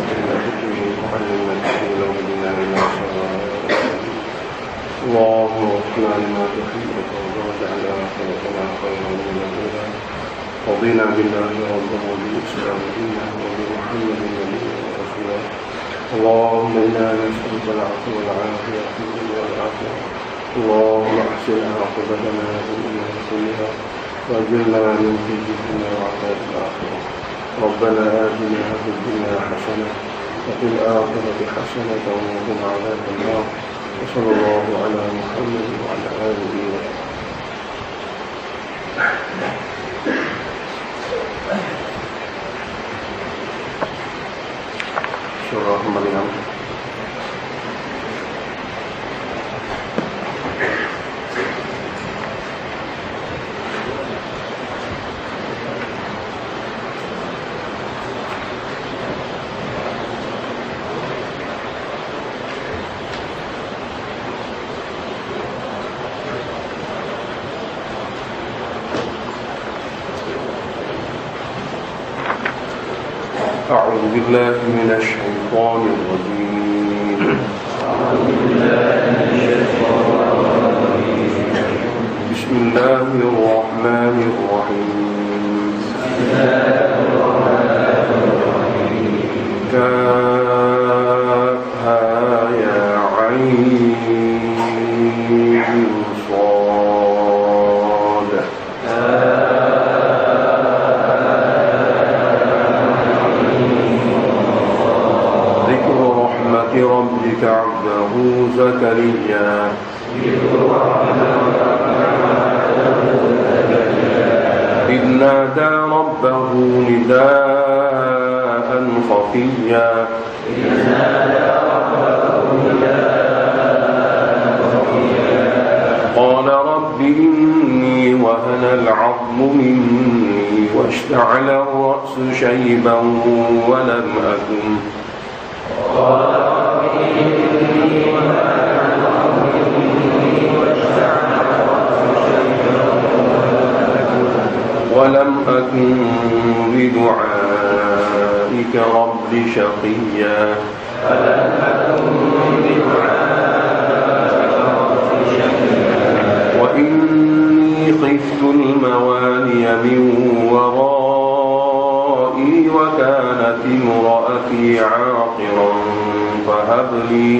وقنا به وعلمنا التأويل وهدنا لما شاء. اللهم وفقنا لما تحب وترضى واجعل آخرتنا خيرا من الأولى. رضينا بالله ربا وبالإسلام دينا وبمحمد نبيا ورسولا. اللهم إنا نسألك العفو والعافية في الدنيا والآخرة. اللهم أحسن عاقبتنا في الأمور كلها وأجرنا من خزي الدنيا وعذاب الآخرة. ربنا آتنا في الدنيا حسنة وفي الآخرة حسنة وقنا عذاب النار. وصلى الله على محمد وعلى آله وصحبه. Surah Maryam. أعوذ بالله من الشيطان الرجيم. بسم الله الرحمن الرحيم. كافها يا عين صاد. ربك عبده زكريا إذ نادى ربه نداء خفيا قال رب إني وهن العظم مني واشتعل الرأس شيبا ولم أكن بدعائك رب شقيا وإني خفت الموالي من ورائي وكانت امرأتي عاقرا فهب لي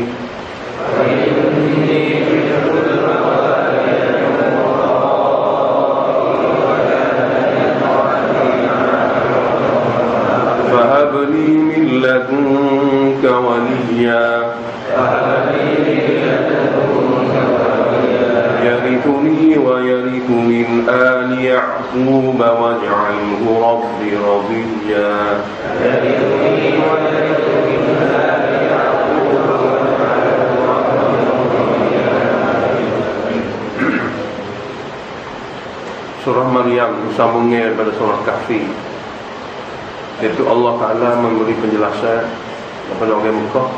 من لدنك وليا يرثني ويرث من آل يعقوب واجعله رب رضيا Surah Maryam sambungnya pada surah Kahfi. Itu Allah Ta'ala memberi penjelasan kepada orang Mekah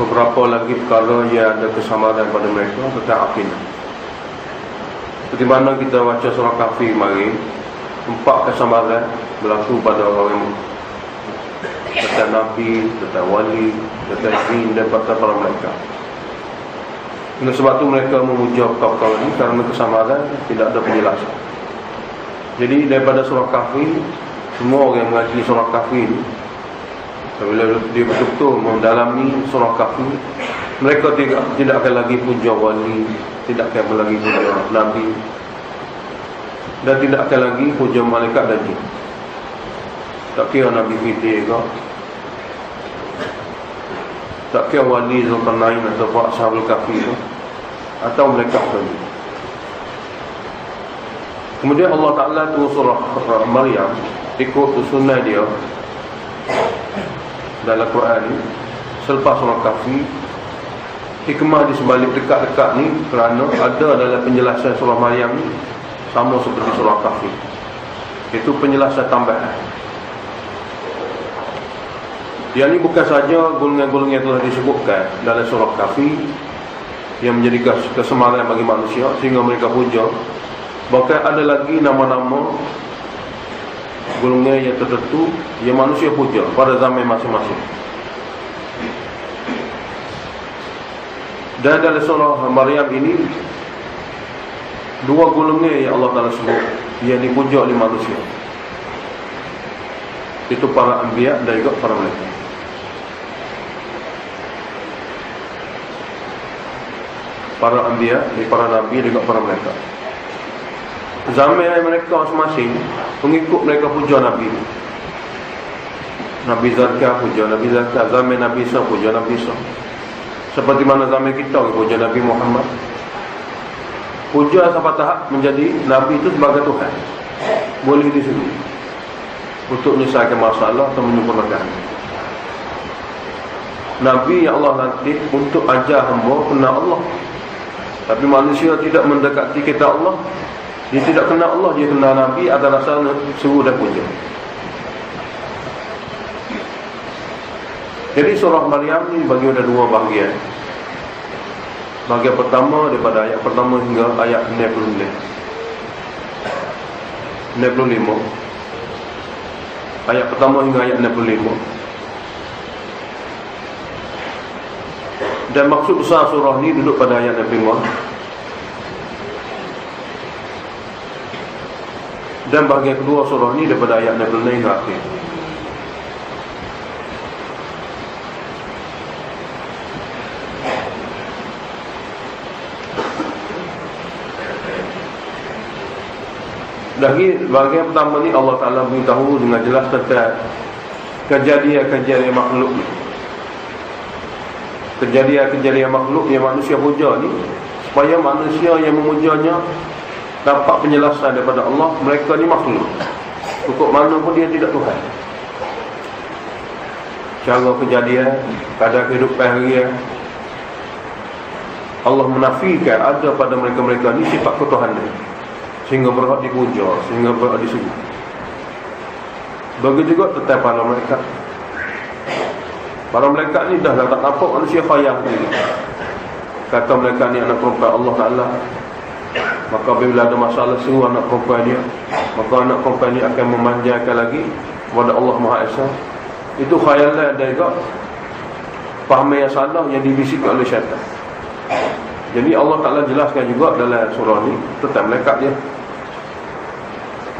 beberapa lagi perkara yang ada kesamaan pada mereka tentang akidah. Seperti mana kita baca surah Kahfi kemarin, 4 kesamaan berlaku pada orang Mekah tentang Nabi, tentang Wali, tentang jin dan para mereka. Dengan sebab itu mereka memuja perkara ini kerana kesamaan tidak ada penjelasan. Jadi daripada surah Kahfi, semua orang yang mengaji surah Kahfi ini, bila dia betul-betul mendalami surah Kahfi, mereka tidak akan lagi puja wali, tidak akan lagi puja Nabi, dan tidak akan lagi puja malaikat dan jin. Tak kira Nabi Fitri ke, tak kira wali Zulkarnain atau Ashabul Kahfi ke, atau malaikat tadi. Kemudian Allah Ta'ala tu surah Maryam ikut sunnah dia dalam Quran ni selepas surah Kahfi. Hikmah di sebalik dekat-dekat ni kerana ada dalam penjelasan surah Maryam ni sama seperti surah Kahfi. Itu penjelasan tambahan. Yang ni bukan saja golongan-golongan yang telah disebutkan dalam surah Kahfi yang menjadi kesemaran bagi manusia sehingga mereka puja. Bahkan ada lagi nama-nama golongan yang tertentu yang manusia puja pada zaman masing-masing. Dan dalam surah Maryam ini dua golongan yang Allah Ta'ala sebut yang dipuja oleh manusia, itu para anbiya dan juga para malaikat. Para anbiya, para nabi dan juga para malaikat. Zaman mereka masing-masing pengikut mereka puja Nabi. Nabi Zakaria puja Nabi Zakaria, zaman Nabi Isa puja Nabi Isa. Seperti mana zaman kita puja Nabi Muhammad. Puja sampai tahap menjadi Nabi itu sebagai Tuhan. Boleh disebut untuk menyelesaikan masalah atau menyempurnakan. Nabi yang Allah lantik untuk ajar hamba kenal Allah. Tapi manusia tidak mendekati kita Allah, dia tidak kenal Allah, dia kenal Nabi, ada rasa seru dan puja. Jadi surah Maryam ini bagi ada dua bahagian. Bahagian pertama daripada ayat pertama hingga ayat 65. Ayat pertama hingga ayat 65. Dan maksud besar surah ini duduk pada ayat 65. Dan bahagian kedua surah ini daripada ayat 66 hingga akhir. Lagi bahagian pertama ni Allah Ta'ala beritahu dengan jelas tentang kejadian-kejadian makhluk ni. Kejadian-kejadian makhluk yang manusia puja ni, supaya manusia yang memujanya dapat penjelasan daripada Allah, mereka ni makhluk. Pokok mana pun dia tidak Tuhan. Cara kejadian, pada kehidupan harian, Allah menafikan ada pada mereka-mereka ni sifat ketuhanan, sehingga berhak dipuja, sehingga berhak disebut. Begitu juga tentang para malaikat. Para malaikat ni dah tak nampak manusia khayal sendiri. Kata malaikat ni anak perempuan Allah Ta'ala, maka bila ada masalah seru anak perempuan dia, maka anak perempuan ni akan memanjakan lagi kepada Allah Maha Esa. Itu khayalan dan juga fahaman yang salah yang dibisikkan oleh syaitan. Jadi Allah Ta'ala jelaskan juga dalam surah ni tentang malaikat dia.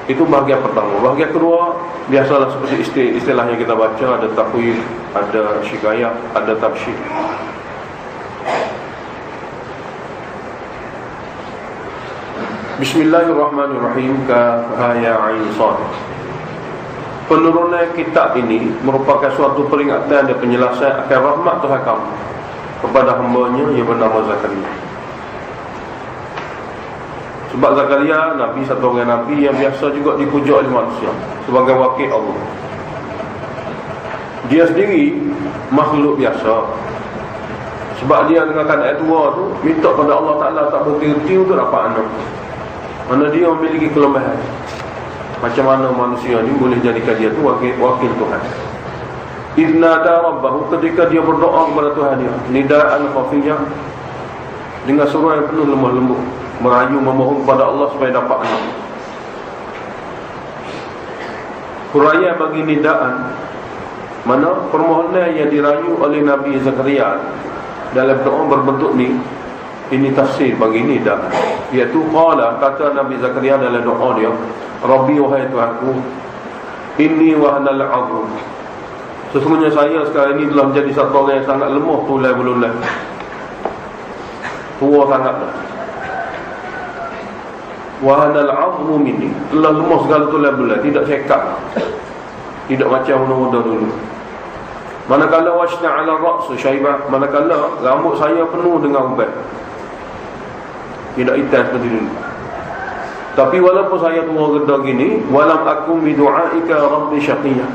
Itu bahagian pertama. Bahagian kedua, biasalah seperti istilah yang kita baca, ada takwil, ada syikayah, ada tafsir. Bismillahirrahmanirrahim. Kaf ya ain sad. Penurunan kitab ini merupakan suatu peringatan dan penjelasan akan rahmat Tuhan kamu kepada hamba-Nya yang bernama Zakaria. Sebab Zakaria Nabi, satu orang Nabi yang biasa juga dipuja oleh manusia sebagai wakil Allah. Dia sendiri makhluk biasa. Sebab dia dengan keadaan tua tu minta pada Allah Ta'ala tak berhenti untuk dapat anak. Mana dia memiliki kelemahan. Macam mana manusia ni boleh jadikan dia tu wakil Tuhan. Idnada Rabbahu, ketika dia berdoa kepada Tuhan dia, nidaan khafiyah, dengan suara yang penuh lemah lembut, merayu memohon kepada Allah supaya dapat anak. Huraian bagi nidaan, mana permohonan yang dirayu oleh Nabi Zakaria dalam doa berbentuk ni. Ini tafsir bagi nidaan, iaitu qala, kata Nabi Zakaria dalam doa dia, Rabbi wahai Tuhanku, inni wahanal 'azm, sesungguhnya saya sekarang ini telah menjadi satu orang yang sangat lemah tulai belulang, tua sangat dah. Wahanal 'azm minni, telah lemah segala tulai belulang, tidak sekat, tidak macam muda-muda dulu. Manakala wasna'ala ra'su syaibah, manakala rambut saya penuh dengan ubat, tidak hitam seperti dulu. Tapi walaupun saya tua geda gini, walam akum bidu'aika rabbi syaqiyah,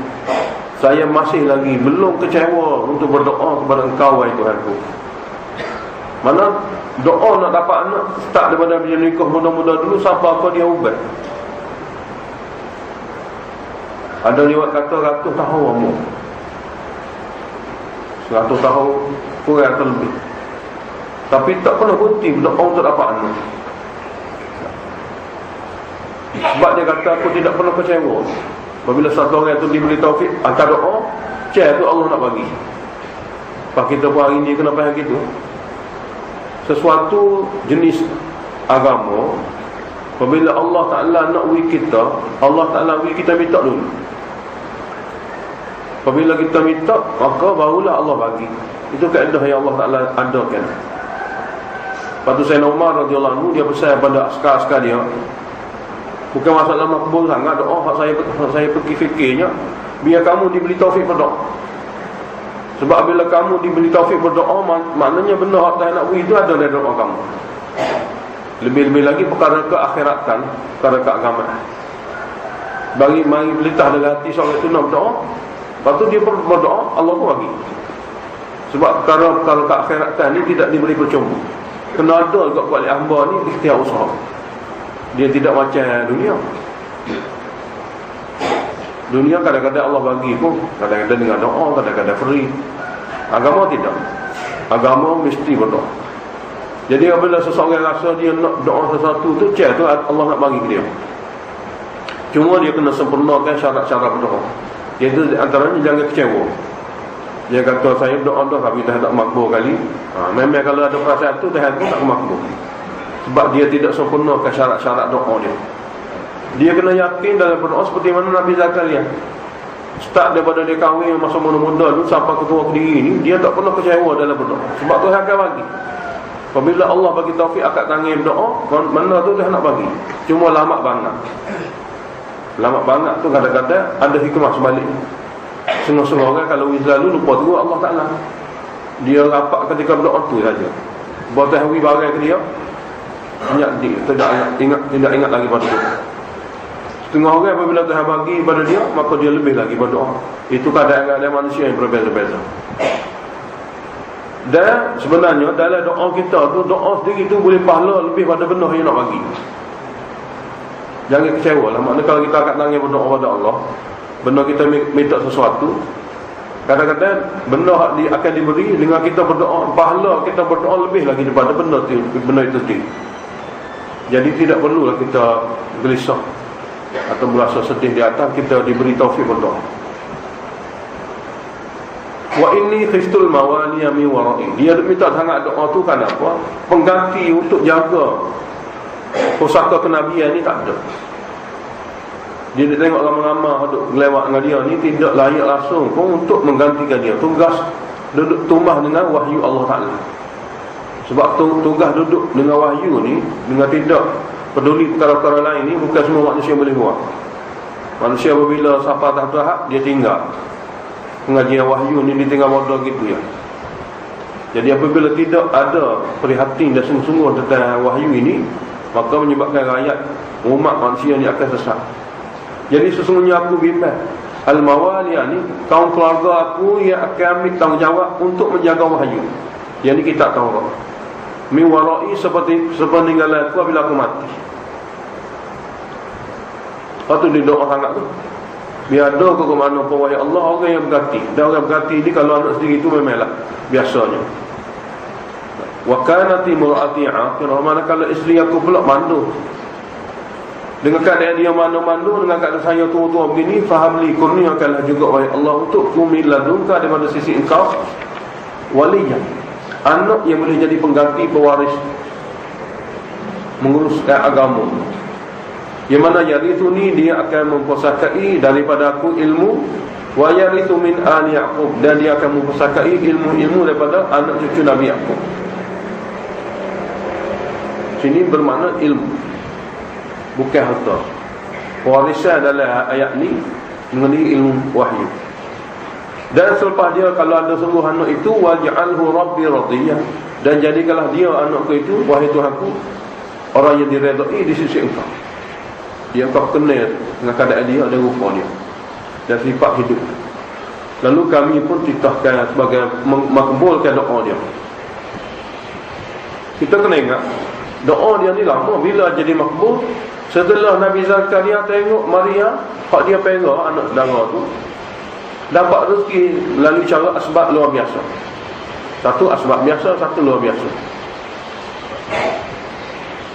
saya masih lagi belum kecewa untuk berdoa kepada Engkau wahai Tuhanku. Mana doa nak dapat anak start daripada dia nikah muda-muda dulu sampai apa dia ubat. Ada riwayat kata 100 tahun umur, 100 tahun kurang atau lebih, tapi tak pernah berhenti berdoa untuk dapat anak. Sebab dia kata aku tidak pernah kecewa Apabila satu orang tu diberi taufik angkat doa, tu Allah nak bagi. Pak kita pun hari ni kenapa yang gitu? Sesuatu jenis agama, apabila Allah Ta'ala nak beri kita, Allah Ta'ala beri kita minta dulu. Apabila kita minta, maka barulah Allah bagi. Itu kaedah yang Allah Ta'ala adakan. Lepas tu Sayyidina Umar radhiyallahu anhu, dia pesan pada askar-askar dia, bukan masalah makbul sangat doa, saya fikir-fikirnya, biar kamu diberi taufik berdoa. Sebab bila kamu diberi taufik berdoa, maknanya benda hak tak nak beri itu ada dalam doa kamu. Lebih-lebih lagi perkara keakhiratan, perkara keagamaan. Bagi mari pelitah dalam hati seorang itu nak berdoa, lepas tu dia berdoa, Allah pun bagi. Sebab perkara keakhiratan ni tidak diberi percuma. Kena ada juga kuali hamba ni ikhtiar usaha. Dia tidak macam dunia. Dunia kadang-kadang Allah bagi pun, kadang-kadang dengan doa, kadang-kadang free. Agama tidak. Agama mesti berdoa. Jadi apabila seseorang rasa dia nak doa sesuatu tu, tu Allah nak bagi ke dia. Cuma dia kena sempurnakan syarat-syarat berdoa. Iaitu antaranya jangan kecewa. Dia kata saya doa tapi tak makbul kali. Memang kalau ada perasaan tu dah tak makbul. Sebab dia tidak sempurnakan syarat-syarat doa dia. Dia kena yakin dalam berdoa seperti mana Nabi Zakaria. Start daripada dia kahwin masa muda-muda tu sampai ketua kediri ni, dia tak pernah kecewa dalam berdoa. Sebab Tuhan akan bagi. Apabila Allah bagi taufik akad tangan berdoa, mana tu Tuhan nak bagi. Cuma lama banget. Lama banget tu kadang-kadang ada hikmah sebaliknya. Setengah-setengah orang kalau wizlalu lupa tu Allah Ta'ala. Dia rapat ketika berdoa tu saja. Buat tahwi barang ke dia, tidak ingat lagi pada dia. Setengah orang apabila Tuhan bagi pada dia, maka dia lebih lagi berdoa. Itu kadang-kadang manusia yang berbeza-beza. Dan sebenarnya dalam doa kita tu, doa sendiri tu boleh pahala lebih pada benda yang nak bagi. Jangan kecewa lah. Maknanya kalau kita angkat tangan berdoa pada Allah, benda kita minta sesuatu, kadang-kadang benda akan diberi dengan kita berdoa, pahala kita berdoa lebih lagi daripada benda itu sendiri. Jadi tidak perlulah kita gelisah atau merasa sedih di atas kita diberi taufik berdoa. Wa inni khiftul mawaliya min wara'i. Dia minta sangat doa tu kan apa? Pengganti untuk jaga pusaka kenabian ni tak ada. Dia tengok ramai-ramai duduk lewat dengan dia ni tidak layak langsung pun untuk menggantikan dia. Tugas duduk tumbah dengan wahyu Allah Ta'ala. Sebab tugas duduk dengan wahyu ni, dengan tidak peduli perkara-perkara lain ni, bukan semua manusia boleh buat. Manusia apabila sampai tahap dia tinggal pengajian wahyu ni, dia tinggal bodoh gitu ya. Jadi apabila tidak ada prihatin dan sungguh-sungguh tentang wahyu ini, maka menyebabkan rakyat umat manusia ni akan sesat. Jadi sesungguhnya aku bimbang al-mawaliya ni, kaum keluarga aku yang akan ambil tanggungjawab untuk menjaga wahyu. Yang ni kita tahu min wara'i, seperti sepeninggalan aku apabila aku mati. Lepas tu dia doa sangat tu, biar ada ke mana pun wahai Allah, orang yang berganti. Dan orang berganti ni kalau anak sendiri tu memanglah biasanya. Wa kanati mur'ati aqira, manakala isteri aku pula mandu. Dengan keadaan dia mandu-mandu, dengan keadaan saya tua-tua begini, fahamli, kurniakanlah juga wahai Allah untuk kumi ladunka daripada sisi engkau waliyan, anak yang boleh jadi pengganti pewaris menguruskan agama, yang mana yarithu ni dia akan mempusakai daripada aku ilmu, wa yarithu min ali Yaqub, dan dia akan mempusakai ilmu-ilmu daripada anak cucu Nabi Yaqub. Sini bermakna ilmu, bukan harta. Warisan dalam ayat ni mengenai ilmu wahyu. Dan selepas dia kalau ada sungguh anak itu, waj'alhu rabbi radiyah, dan jadikanlah dia anakku itu wahai Tuhanku orang yang diredai di sisi engkau. Dia engkau kenal dengan keadaan dia dan rupa dia dan sifat hidup. Lalu kami pun titahkan sebagai makbulkan doa dia. Kita kena ingat doa dia ni lama, bila jadi makbul setelah Nabi Zakaria tengok Maria hak dia pegang anak saudara tu, dapat rezeki melalui cara asbab luar biasa. Satu asbab biasa, satu luar biasa.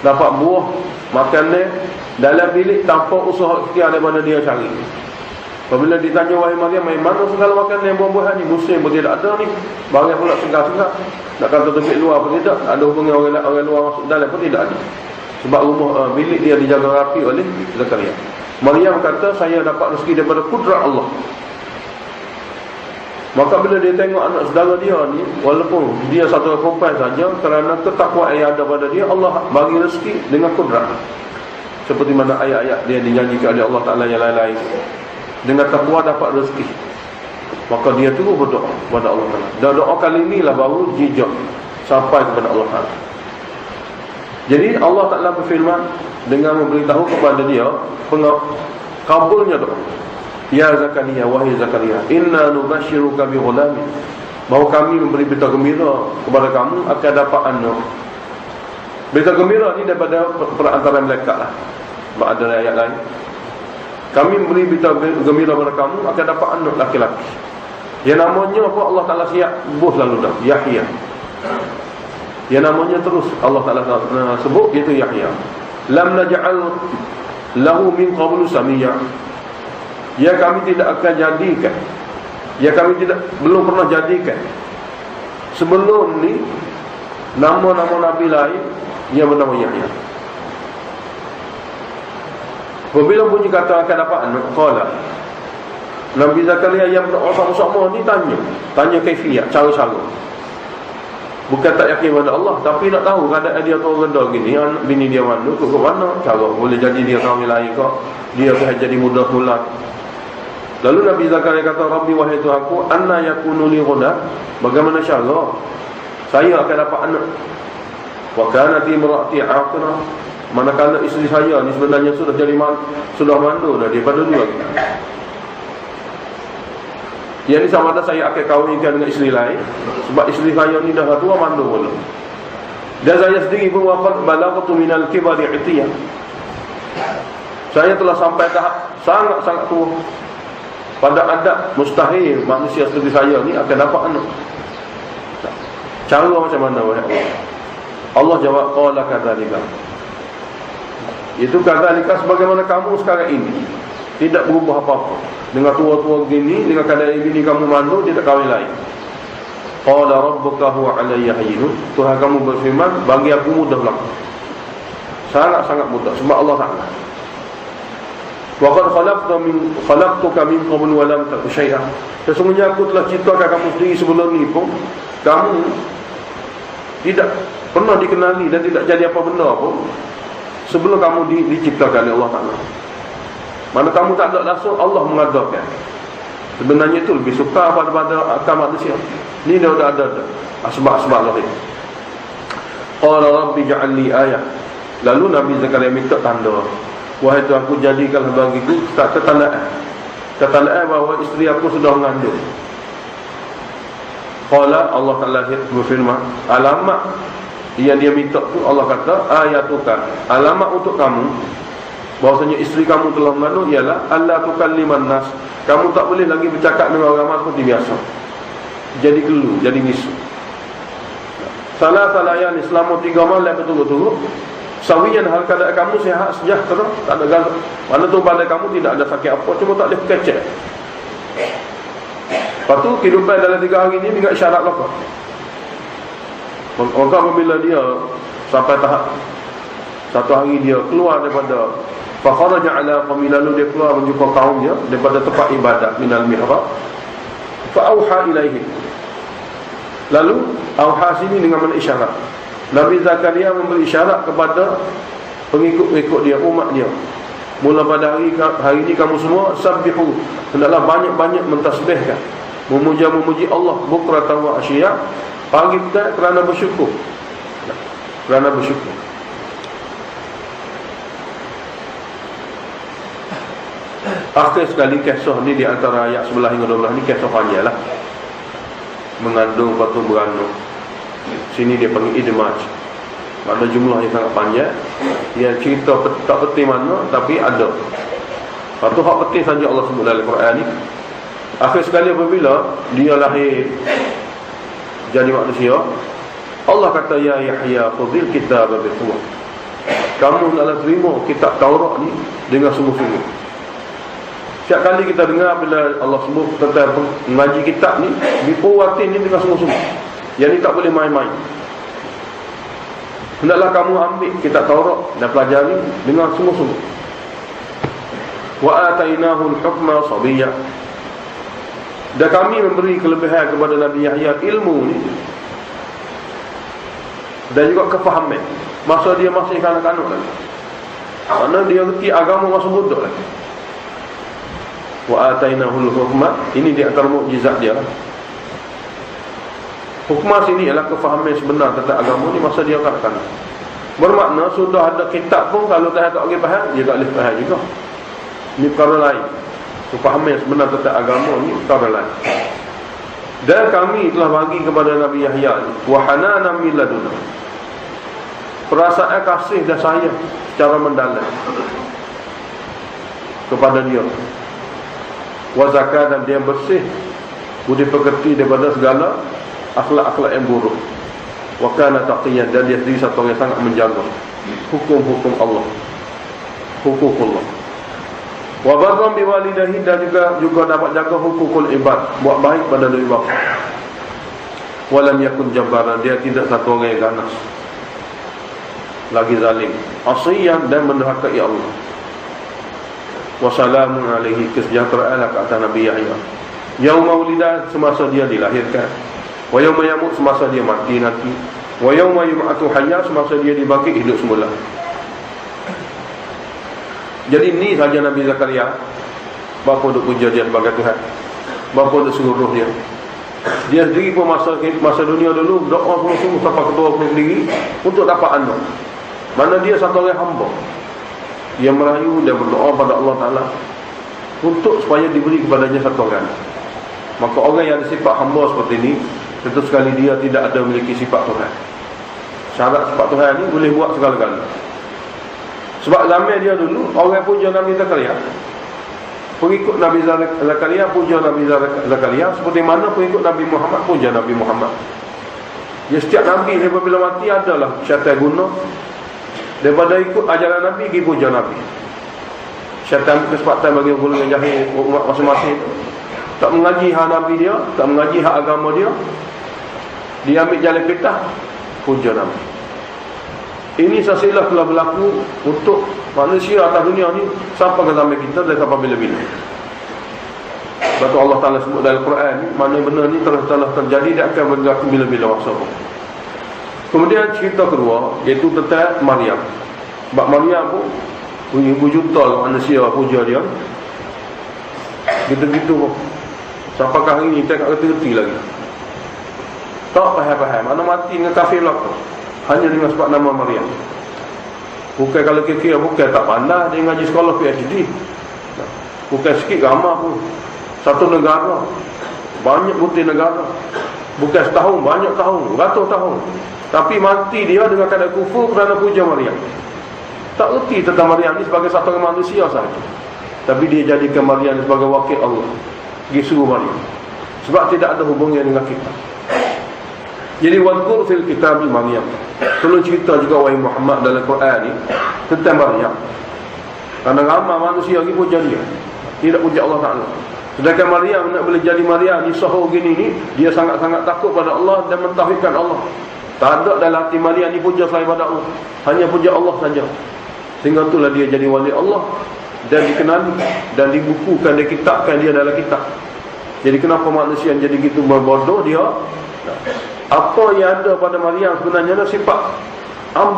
Dapat buah makanan dalam bilik tanpa usaha ikhtiar daripada dia cari. Apabila ditanya wahai Maryam, mai mana segala makanan yang buah-buahan ni? Muslim pun tidak ada ni. Barang pula segar-segar. Nak kata tempat luar pun tidak. Ada hubungan orang luar masuk dalam pun tidak ada. Sebab rumah bilik dia dijaga rapi oleh Zakaria. Maryam kata, saya dapat rezeki daripada kudrat Allah. Maka bila dia tengok anak saudara dia ni, walaupun dia satu perempuan saja, kerana ketakwaan yang ada pada dia, Allah bagi rezeki dengan kudrat. Seperti mana ayat-ayat dia dinyanyikan oleh Allah Ta'ala yang lain-lain. Dengan takwa dapat rezeki. Maka dia terus berdoa kepada Allah Ta'ala. Dan doa kali inilah baru jejak sampai kepada Allah Ta'ala. Jadi Allah Ta'ala berfirman dengan memberitahu kepada dia kabulnya doa. Ya Zakaria, wahai Zakaria, inna nubashiruka bi ghulamin, bahawa kami memberi berita gembira kepada kamu akan dapat anak. Berita gembira ni daripada perantara malaikat lah. Sebab ada ayat lain. Kami memberi berita gembira kepada kamu akan dapat anak laki-laki. Yang namanya apa Allah Ta'ala siap bos lalu dah, Yahya. Yang namanya terus Allah Ta'ala sebut, iaitu Yahya. Lam naj'al lahu min qablu samiyya. Ya kami tidak akan jadikan, ya kami belum pernah jadikan sebelum ni nama-nama Nabi lain yang bernama Yahya. Apabila bunyi kata akan dapat anak, qala Nabi Zakaria yang berdoa sama-sama ni tanya kaifiyat, cara-cara. Bukan tak yakin pada Allah, tapi nak tahu keadaan dia tu rendah gini, anak bini dia mana, ke mana, cara boleh jadi dia kawin lain ke, dia akan jadi mudah tular. Lalu Nabi Zakaria kata, Rabbi wahai Tuhanku, anna yakunu li ghulam, bagaimana cara saya akan dapat anak? Wa kanat imraati aqira, manakala isteri saya ni sebenarnya sudah mandul dah daripada dulu lagi. Yang ni sama ada saya akan kahwinkan dengan isteri lain, sebab isteri saya ni dah tua mandul pula. Dan saya sendiri pun wafat balagatu minal kibari itiyah. Saya telah sampai tahap sangat-sangat tua. Pada adat mustahil manusia seperti saya ni akan dapat anak. Cara macam mana wahai Allah? Allah jawab, qala kadzalika. Itu kadzalika sebagaimana kamu sekarang ini, tidak berubah apa-apa. Dengan tua-tua begini, dengan keadaan bini kamu mandul, tidak kahwin lain. Qala rabbuka huwa alayya hayyun. Tuhan kamu berfirman, bagi aku mudah berlaku. Sangat-sangat mudah sebab Allah Ta'ala. Wa qad khalaqtuka min qabl wa lam taku syai'an. Sesungguhnya aku telah ciptakan kamu sendiri sebelum ni pun kamu tidak pernah dikenali dan tidak jadi apa benda pun sebelum kamu diciptakan oleh Allah Ta'ala. Mana kamu tak ada langsung, Allah mengadakan. Sebenarnya itu lebih suka pada akal manusia. Ni dah ada asbab-asbab lahir. Qala rabbi ja'al li ayah. Lalu Nabi Zakaria minta tanda. Wahai Tuhanku, jadikanlah bagiku ketandaan bahawa isteri aku sudah mengandung. Qala, Allah Ta'ala berfirman, alamat yang dia minta tu, Allah kata, ayatuka, alamat untuk kamu bahawasanya isteri kamu telah mengandung ialah alla tukalliman nas, kamu tak boleh lagi bercakap dengan orang seperti biasa. Jadi gelu, jadi bisu. Salah salayan selama 3 malam betul-betul sawiyan, hal keadaan kamu sihat sejahtera, tak ada gangguan. Mana tu badan kamu tidak ada sakit apa, cuma tak boleh kecek. Lepas tu kehidupan dalam 3 hari ni dengan isyarat apa? Maka apabila dia sampai tahap satu hari dia keluar daripada fa kharaja ala qawmi, lalu dia keluar menjumpa kaumnya daripada tempat ibadat minal mihrab, fa auha ilaihi. Lalu auha sini dengan mana isyarat. Nabi Zakaria memberi isyarat kepada pengikut-pengikut dia, umat dia. Mula pada hari ini kamu semua sabbihu, hendaklah banyak-banyak mentasbihkan, memuji Allah bukratan wa asyiya, pagi petang, kerana bersyukur. Kerana bersyukur. Akhir sekali kisah ni di antara ayat 11 hingga 12 ni kisah panjang lah. Mengandung batu beranak. Sini dia panggil idmaj. Mana jumlahnya sangat panjang. Dia cerita tak penting mana, tapi ada. Lepas tu hak penting saja Allah sebut dalam Quran ni. Akhir sekali apabila dia lahir jadi manusia, Allah kata, ya Yahya khudhil kitab bi quwwah. Kamu hendaklah terima kitab Taurat ni dengan sungguh-sungguh. Setiap kali kita dengar bila Allah sebut tentang mengaji kitab ni, biquwatin ni dengan sungguh-sungguh. Yang ni tak boleh main-main. Hendaklah kamu ambil kitab Taurat dan pelajari dengan sungguh-sungguh. Wa atainahu al-hukma sabiyya. Dan kami memberi kelebihan kepada Nabi Yahya ilmu ni dan juga kefahaman masa dia masih kanak-kanak lagi. Mana dia reti agama masa budak lagi. Wa atainahu al-hukma, ini di antara mukjizat dia lah. Hukmah sini ialah kefahaman sebenar tentang agama ni masa dia kanak-kanak. Bermakna sudah ada kitab pun kalau tak ada orang faham, dia tak boleh faham juga. Ini perkara lain. Kefahaman sebenar tentang agama ni perkara lain. Dan kami telah bagi kepada Nabi Yahya wa hananan min ladunna, perasaan kasih dan sayang secara mendalam kepada dia. Wa zakat, dan dia bersih, budi pekerti daripada segala akhlak-akhlak yang buruk. Wa kana taqiyan, dan dia sendiri satu orang yang sangat menjaga hukum-hukum Allah, hukum Allah. Wa barran bi walidahi, dan juga dapat jaga hukukul ibad, buat baik pada diri bapa. Wa lam yakun jabbaran, dia tidak satu orang yang ganas lagi zalim, asiyan, dan mendurhakai Allah. Wa salamun alaihi, kesejahteraan ke atas Nabi Yahya yauma wulida, semasa dia dilahirkan, wa yauma yamut, semasa dia mati nanti, wa yauma yub'atsu hayya, semasa dia dibangkit hidup semula. Jadi ni saja Nabi Zakaria. Bapa duk puja dia sebagai Tuhan, bapa duk suruh dia. Dia sendiri pun masa dunia dulu doa sungguh-sungguh sampai ketua pun sendiri untuk dapat anak. Mana dia satu orang hamba yang merayu dan berdoa pada Allah Ta'ala untuk supaya diberi kepadanya satu orang. Maka orang yang ada sifat hamba seperti ini, tentu sekali dia tidak ada memiliki sifat Tuhan. Syarat sifat Tuhan ni boleh buat segala-galanya. Sebab zaman dia dulu orang puja Nabi Zakaria, pengikut Nabi Zakaria puja Nabi Zakaria, seperti mana pengikut Nabi Muhammad puja Nabi Muhammad. Ya, setiap Nabi apabila mati adalah syaitan guna daripada ikut ajaran Nabi pergi puja Nabi. Syaitan kesempatan bagi golongan jahil umat masing-masing, tak mengaji hak Nabi dia, tak mengaji hak agama dia, dia ambil jalan fitnah, puja Nabi. Ini silsilah telah berlaku untuk manusia atas dunia ni sampai ke zaman kita dan sampai bila-bila. Sebab tu Allah Ta'ala sebut dalam Quran ni, mana benda ni telah terjadi dan akan berlaku bila-bila masa. Kemudian cerita kedua, iaitu tentang Maryam. Sebab Maryam pun ibu juta manusia puja dia, gitu-gitu pun sampai hari ni tak kerti lagi, tak faham-faham. Mana mati dengan kafir belakang hanya dengan sebab nama Maryam. Bukan kalau kira-kira, bukan tak pandai dia ngaji sekolah PhD, bukan sikit ramah pun. Satu negara, banyak putih negara, bukan setahun, banyak tahun, ratus tahun, tapi mati dia dengan keadaan kufur kerana puja Maryam. Tak erti tentang Maryam ni sebagai satu orang manusia sahaja, tapi dia jadikan Maryam sebagai wakil Allah, pergi suruh Maryam, sebab tidak ada hubungan dengan kita. Jadi wadkur fil kitab Maryam, tolong cerita juga wahai Muhammad dalam Quran ni tentang Maryam. Kerana ramai manusia lagi puja dia, tidak puja Allah Ta'ala. Sedangkan Maryam nak boleh jadi Maryam ni sahur gini ni, dia sangat-sangat takut pada Allah dan mentauhidkan Allah. Tak ada dalam hati Maryam ni puja selain pada Allah, hanya puja Allah saja. Sehingga itulah dia jadi wali Allah dan dikenali dan dibukukan, dikitabkan dia dalam kitab. Jadi kenapa manusia yang jadi gitu berbodoh dia? Apa yang ada pada Maryam sebenarnya adalah sifat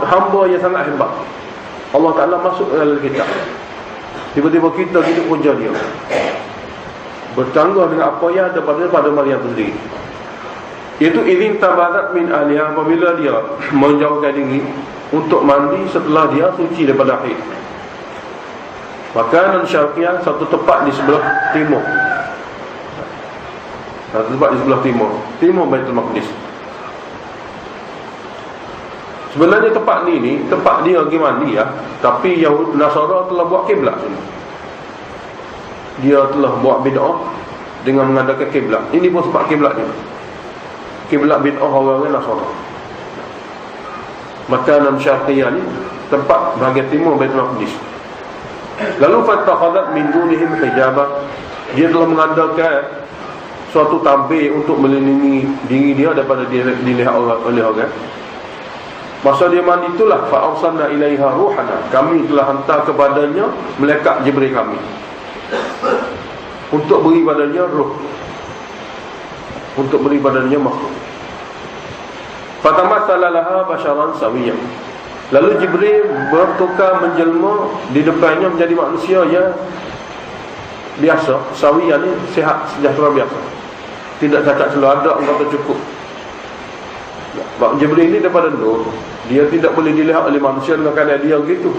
hamba yang sangat hebat. Allah Ta'ala masuk dalam kitab. Tiba-tiba kita puja dia, bercanggah dengan apa yang ada pada Maryam sendiri. Iaitu idzin tabarat min ahliha, apabila dia menjauhkan diri untuk mandi setelah dia suci daripada haid. Makanan syarqiyah, satu tempat di sebelah timur, satu tempat di sebelah timur Baitul Maqdis. Sebenarnya tempat ni tempat dia pergi mandi ya, tapi Yahud Nasara telah buat kiblat sini. Dia telah buat bid'ah dengan mengadakan kiblat. Ini pun sebab kiblat dia, kiblat bid'ah orang Nasara. Makanan syarqiyah ni tempat bahagian timur Baitul Maqdis. Lalu fattakhadhat min dunihim hijaba, dia telah mengadakan suatu tabir untuk melindungi diri dia daripada dilihat oleh orang. Masa dia mandi itulah fa arsalna ilaiha ruhana, kami telah hantar kepadanya malaikat Jibril kami untuk beri padanya ruh, untuk beri padanya makhluk. Fatamatsala laha basharan sawiyyan, lalu Jibril bertukar menjelma di depannya menjadi manusia yang biasa. Sawiyyan ni sihat sejahtera biasa, tidak cacat celah, ada orang kata cukup. Sebab Jibril ini daripada nur, dia tidak boleh dilihat oleh manusia dengan keadaan dia begitu.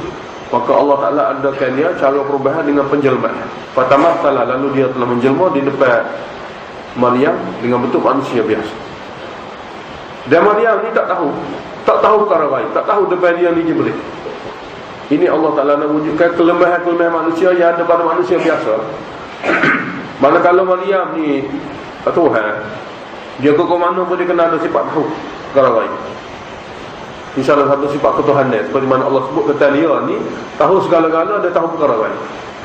Maka Allah Ta'ala adakan dia cara perubahan dengan penjelmaan. Fatamatsala, lalu dia telah menjelma di depan Maryam dengan bentuk manusia biasa. Dan Maryam ni tak tahu perkara lain, tak tahu depan dia ni Jibril. Ini Allah Ta'ala nak wujudkan kelemahan-kelemahan manusia yang ada pada manusia biasa. Manakala Maryam ni Tuhan, dia ke mana pun dia kena ada sifat tahu perkara lain. Ini salah satu sifat ketuhanan, seperti mana Allah sebut kata dia ni tahu segala-gala, dia tahu perkara lain.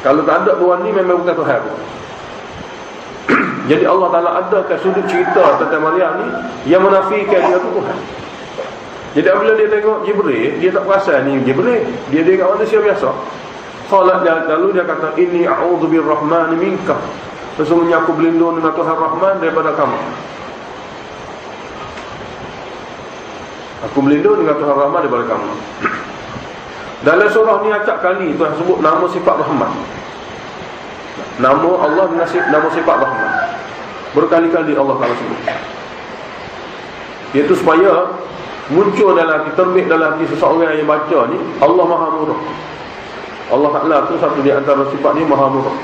Kalau tak ada buah ni memang bukan Tuhan pun. Jadi Allah Ta'ala adakan sudut cerita tentang Maryam ni yang menafikan dia tu Tuhan. Jadi apabila dia tengok Jibril, dia tak perasan ni Jibril, dia tengok manusia biasa. Lalu dia kata, inni a'udzu birrahmani minka, sesungguhnya aku berlindung dengan Tuhan Rahman daripada kamu. Aku berlindung dengan Tuhan Rahman daripada kamu. Dalam surah ni acap kali Tuhan sebut nama sifat Rahman, nama Allah dengan nama sifat Rahman. Berkali-kali Allah Ta'ala sebut, iaitu supaya muncul dalam hati, terbit dalam hati seseorang yang baca ni, Allah Maha Murah. Allah Ta'ala tu satu di antara sifat ni Maha Murah.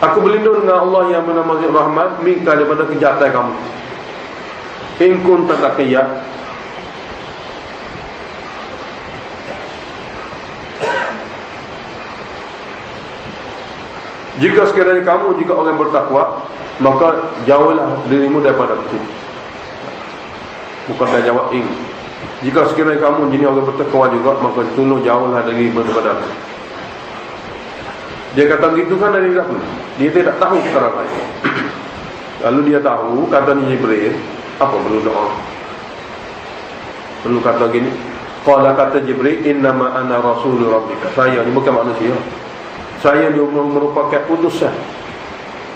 Aku berlindung dengan Allah yang bernama Rahman minka, daripada kejahatan kamu. In kunta taqiyya, jika sekiranya kamu jika orang bertakwa, maka jauhlah dirimu daripada itu. Bukan dia jawab in. Jika sekiranya kamu jenis orang bertakwa juga, maka tolong jauhlah daripada itu. Dia kata begitu kan dari apa? Dia tidak tahu perkara lain. Lalu dia tahu, kata Jibril, apa perlu doa? Perlu kata gini, qala, kata Jibril, innama ana rasul rabbika, saya ni bukan manusia, saya ni merupakan utusan,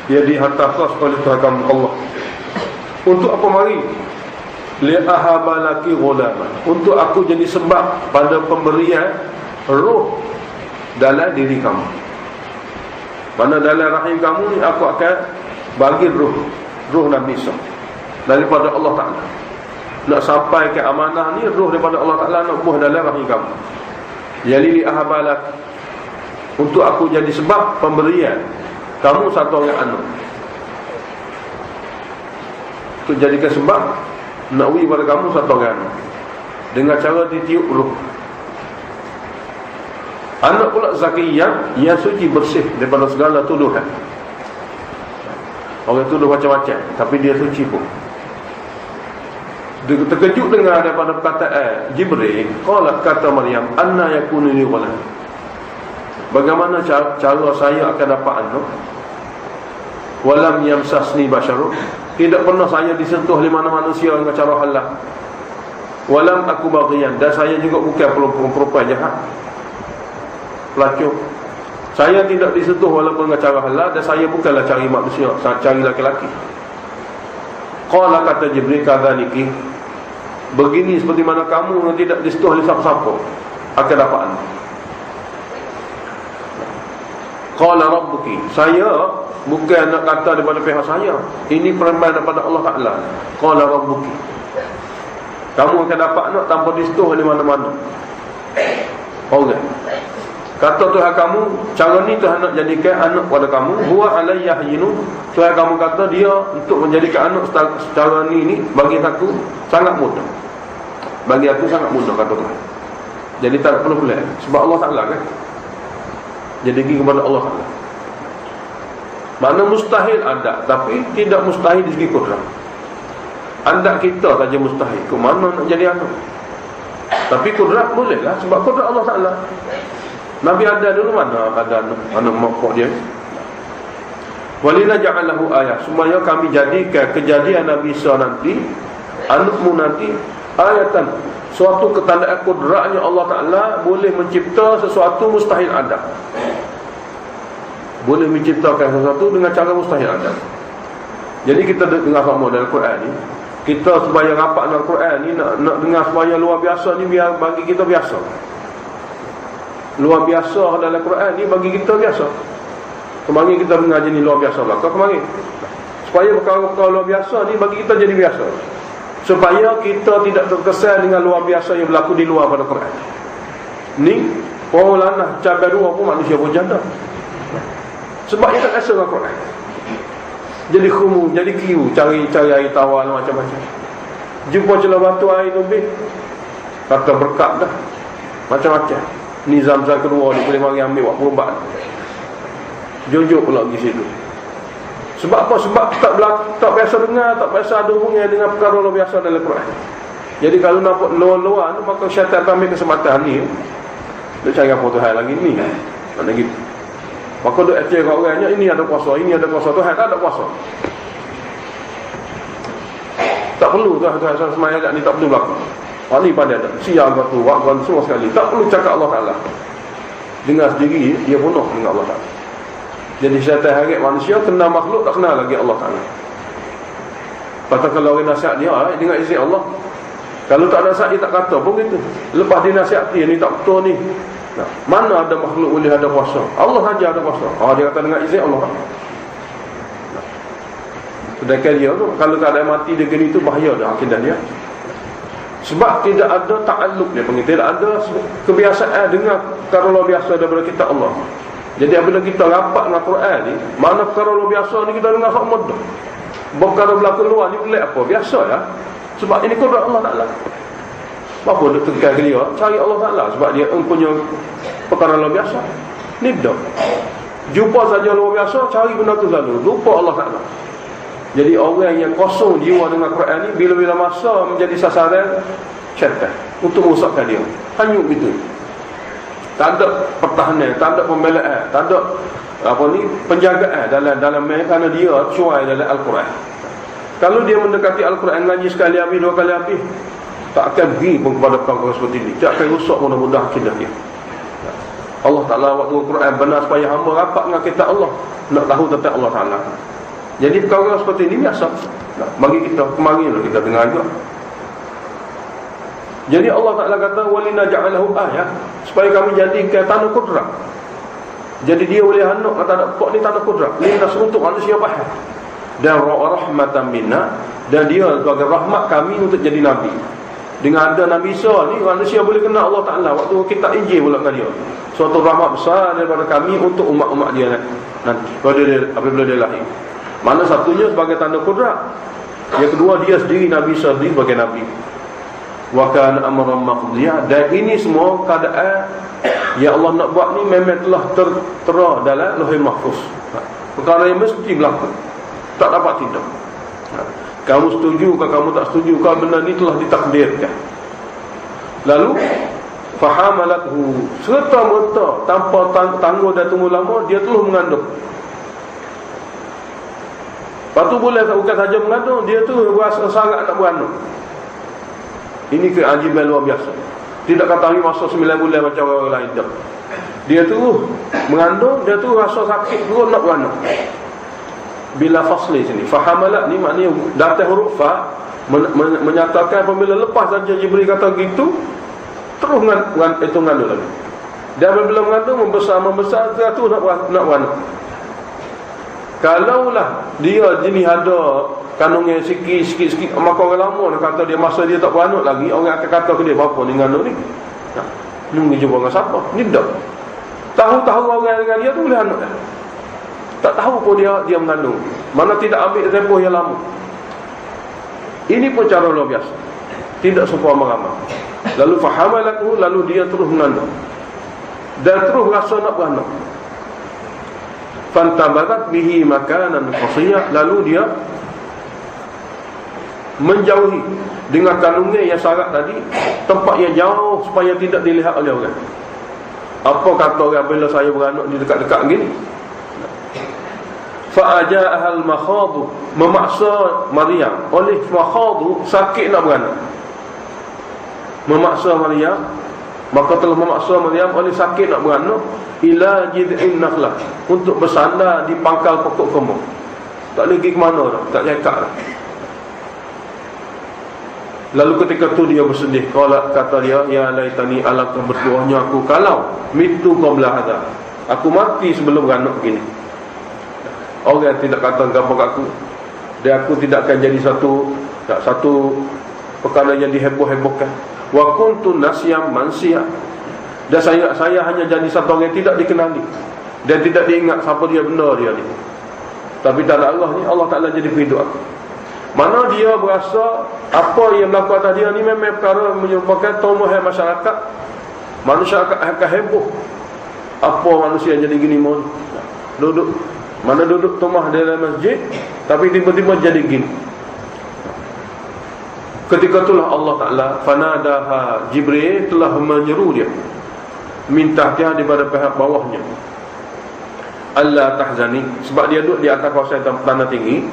dia dihantar khas oleh Tuhan Allah. Untuk apa mari? Li'ahabalaki ghulaman, untuk aku jadi sebab pada pemberian roh dalam diri kamu. Mana dalam rahim kamu ni aku akan bagi roh Nabi Isa daripada Allah Ta'ala. Nak sampai ke amanah ni, roh daripada Allah Ta'ala nak buah dalam rahim kamu. Jadi li'ahabalaki, untuk aku jadi sebab pemberian kamu satu orang anak. Untuk jadikan sebab nak beri pada kamu satu orang anak, dengan cara ditiup roh. Anak pula zakiyah, yang suci bersih daripada segala tuduhan. Orang tuduh macam-macam, tapi dia suci pun. Terkejut dengar daripada perkataan Jibril, qala, kata Maryam, anna yakunu li ghulam, bagaimana cara saya akan dapat anak? Walam yamsasni basharun, tidak pernah saya disentuh oleh mana manusia dengan cara halal. Walam aku baghiyan, dan saya juga bukan perempuan jahat, pelacur. Saya tidak disentuh walaupun dengan cara halal, dan saya bukanlah cari manusia, cari laki-laki. Qala, kata Jibril, kadzaliki, begini seperti mana kamu yang tidak disentuh oleh siapa-siapa akan dapat anak. Qala rabbuki, saya bukan nak kata daripada pihak saya, ini perempuan daripada Allah Ta'ala. Qala rabbuki, kamu akan dapat anak tanpa disentuh oleh mana-mana orang. Kata Tuhan kamu, cara ni Tuhan nak jadikan anak pada kamu, huwa alayya hayyinu, Tuhan kamu kata dia untuk menjadikan anak secara ni bagi aku sangat mudah. Bagi aku sangat mudah, kata Tuhan. Jadi tak perlu pelik, sebab Allah Ta'ala kan. Jadi pergi kepada Allah Ta'ala. Mana mustahil ada, tapi tidak mustahil di segi kudrat. Anda kita saja mustahil, ke mana nak jadi anak. Tapi kudrat bolehlah, sebab kudrat Allah Ta'ala. Nabi ada dulu mana ada anak mokok dia. Walina ja'alahu ayah, supaya kami jadikan kejadian Nabi Isa nanti, anakmu nanti, ayatan, suatu ketandaan kudratnya Allah Ta'ala boleh mencipta sesuatu mustahil ada. Boleh menciptakan sesuatu dengan cara mustahil ada. Jadi kita dengar sama dalam Quran ni, kita supaya rapat dalam Quran ni, nak dengar supaya luar biasa ni, biar bagi kita biasa. Luar biasa dalam Quran ni bagi kita biasa. Kemarin kita dengar jenis luar biasa belakang kemarin. Supaya perkara-perkara luar biasa ni bagi kita jadi biasa. Supaya kita tidak terkesan dengan luar biasa yang berlaku di luar pada Quran. Ni orang lanah cabai dua pun manusia pun janda. Sebab dia tak rasa dengan Quran. Jadi khumu, jadi kiu, cari air tawar macam-macam. Jumpa celah batu air lebih, kata berkat dah. Macam-macam. Ni Zam-Zam kedua dia boleh mari ambil buat perubat. Jujur pula pergi situ. Sebab apa? Sebab tak biasa dengar, tak biasa ada hubungan dengan perkara luar biasa dalam Quran. Jadi kalau nampak luar-luar tu, maka syaitan ambil kesempatan ni. Dia cari apa Tuhan lagi ni. Mana gitu. Maka dia aceh kat orangnya, ini ada puasa, ini ada puasa. Tuhan tak ada puasa. Tak perlu Tuhan semayang kat ni, tak perlu berlaku. Ni pada dah siang waktu semua sekali. Tak perlu cakap Allah Ta'ala. Dengar sendiri, dia bunuh dengan Allah Ta'ala. Jadi syaitan harap manusia kenal makhluk, tak kenal lagi Allah Ta'ala. Patut kalau orang nasihat dia, dengar izin Allah. Kalau tak nasihat dia tak kata pun gitu. Lepas dia nasihat dia, ni tak betul ni. Nah, mana ada makhluk boleh ada puasa? Allah saja ada puasa. Dia kata dengan izin Allah. Sedangkan dia tu, kalau tak ada mati dia gini tu bahaya dah akidah dia. Sebab tidak ada ta'alluq dia panggil, tidak ada kebiasaan dengar perkara luar biasa daripada kitab Allah. Jadi apabila kita rapat dengan Quran ni, mana perkara luar biasa ni kita dengar hak mudah. Perkara berlaku luar ni boleh apa? Biasa ya. Sebab ini kudrat Allah Ta'ala. Apa dia tekan ke dia? Cari Allah Ta'ala. Sebab dia punya perkara luar biasa. Ni dah. Jumpa saja luar biasa, cari benda tu selalu. Lupa Allah Ta'ala. Jadi orang yang kosong jiwa dengan Quran ni, bila-bila masa menjadi sasaran syaitan untuk merosakkan dia. Hanyut gitu. Tak ada pertahanan, tak ada pembelaan, tak ada penjagaan dalam kerana dia cuai dalam Al-Quran. Kalau dia mendekati Al-Quran, ngaji sekali habis, dua kali habis, tak akan pergi pun kepada perkara seperti ini. Tak akan rusak mudah-mudah akidah dia. Allah Ta'ala waktu Al-Quran benar supaya hamba rapat dengan kitab Allah, nak tahu tentang Allah Ta'ala. Jadi perkara seperti ini biasa. Bagi kita kemarin kita dengar juga. Jadi Allah Ta'ala kata walina ja'alahu ayah, supaya kami jadikan tanah kudrat. Jadi dia boleh anak kata ada pokok ni tanah kudrat, lintas untuk manusia faham. Dan rahmatan minna, dan dia sebagai rahmat kami untuk jadi nabi. Dengan ada Nabi Isa ni, manusia boleh kenal Allah Ta'ala. Waktu kitab Injil pula dengan dia, suatu rahmat besar daripada kami untuk umat-umat dia nanti apabila dia lahir. Mana satunya sebagai tanda kudrat, yang kedua dia sendiri Nabi Isa sendiri sebagai nabi. Wa kana amran maqdiya, dan ini semua keadaan yang Allah nak buat ni memang telah tertera dalam Lauhul Mahfuz. Perkara yang mesti berlaku, tak dapat tidak. Kamu setuju ke kamu tak setuju, kalau benda ni telah ditakdirkan. Lalu fahamalathu, serta-merta tanpa tangguh dan tunggu lama, dia telah mengandung. Lepas tu boleh bukan saja mengandung, dia tu rasa sangat nak beranak. Ini keajaiban luar biasa. Tidak kata hari masa 9 bulan macam orang lain dah. Dia tu mengandung, dia tu rasa sakit perut nak beranak. Bila fasli sini, fahamalat ni maknanya datang huruf fa menyatakan apabila lepas saja Jibril kata gitu, terus itu mengandung lagi. Dan apabila mengandung membesar tu nak beranak. Kalaulah dia jenis ada kandungan sikit-sikit, maka orang lama dia kata dia masa dia tak beranak lagi, orang akan kata ke dia berapa ni ngandung ni. Nunggu jumpa dengan siapa? Ni dah. Tahu-tahu orang dengan dia tu boleh anak dah. Tak tahu pun dia mengandung. Mana tidak ambil tempoh yang lama. Ini pun cara luar biasa. Tidak semua ramai-ramai. Lalu fahamalathu, lalu dia terus mengandung. Dan terus rasa nak beranak. Fantabadat bihi makanan qasiyah, lalu dia menjauhi dengan kandungan yang syarat tadi, tempat yang jauh supaya tidak dilihat oleh orang. Apa kata orang bila saya beranak di dekat-dekat gini? Fa'aja'ahal makhadu, memaksa Maryam. Oleh makhadu, sakit nak beranak. Memaksa Maryam, maka telah memaksa Maryam oleh sakit nak beranak, ila jid'in nakhlah, untuk bersandar di pangkal pokok kurma. Tak lagi ke mana dah, tak cakap dah. Lalu ketika tu dia bersedih. Kata dia, ya laitani, alangkah bertuahnya aku kalau mitu qabla hadha, aku mati sebelum beranak begini. Orang tidak kata gapo kat aku, dan aku tidak akan jadi satu perkara yang diheboh-hebohkan. Wa kuntu nasyam mansiya, dan saya hanya jadi satu orang yang tidak dikenali dan tidak diingat siapa dia benar dia ni. Tapi tak ada Allah ni, Allah Ta'ala jadi hidup aku. Mana dia berasa apa yang berlaku atas dia ni memang perkara menyebabkan tomohai masyarakat. Manusia akan heboh. Apa manusia jadi gini mau duduk tomah dalam masjid, tapi tiba-tiba jadi gini. Ketika itulah Allah Ta'ala fanadaha, Jibril telah menyeru dia minta dia daripada pihak bawahnya, Allah tahzani, sebab dia duduk di atas kawasan tanah tinggi.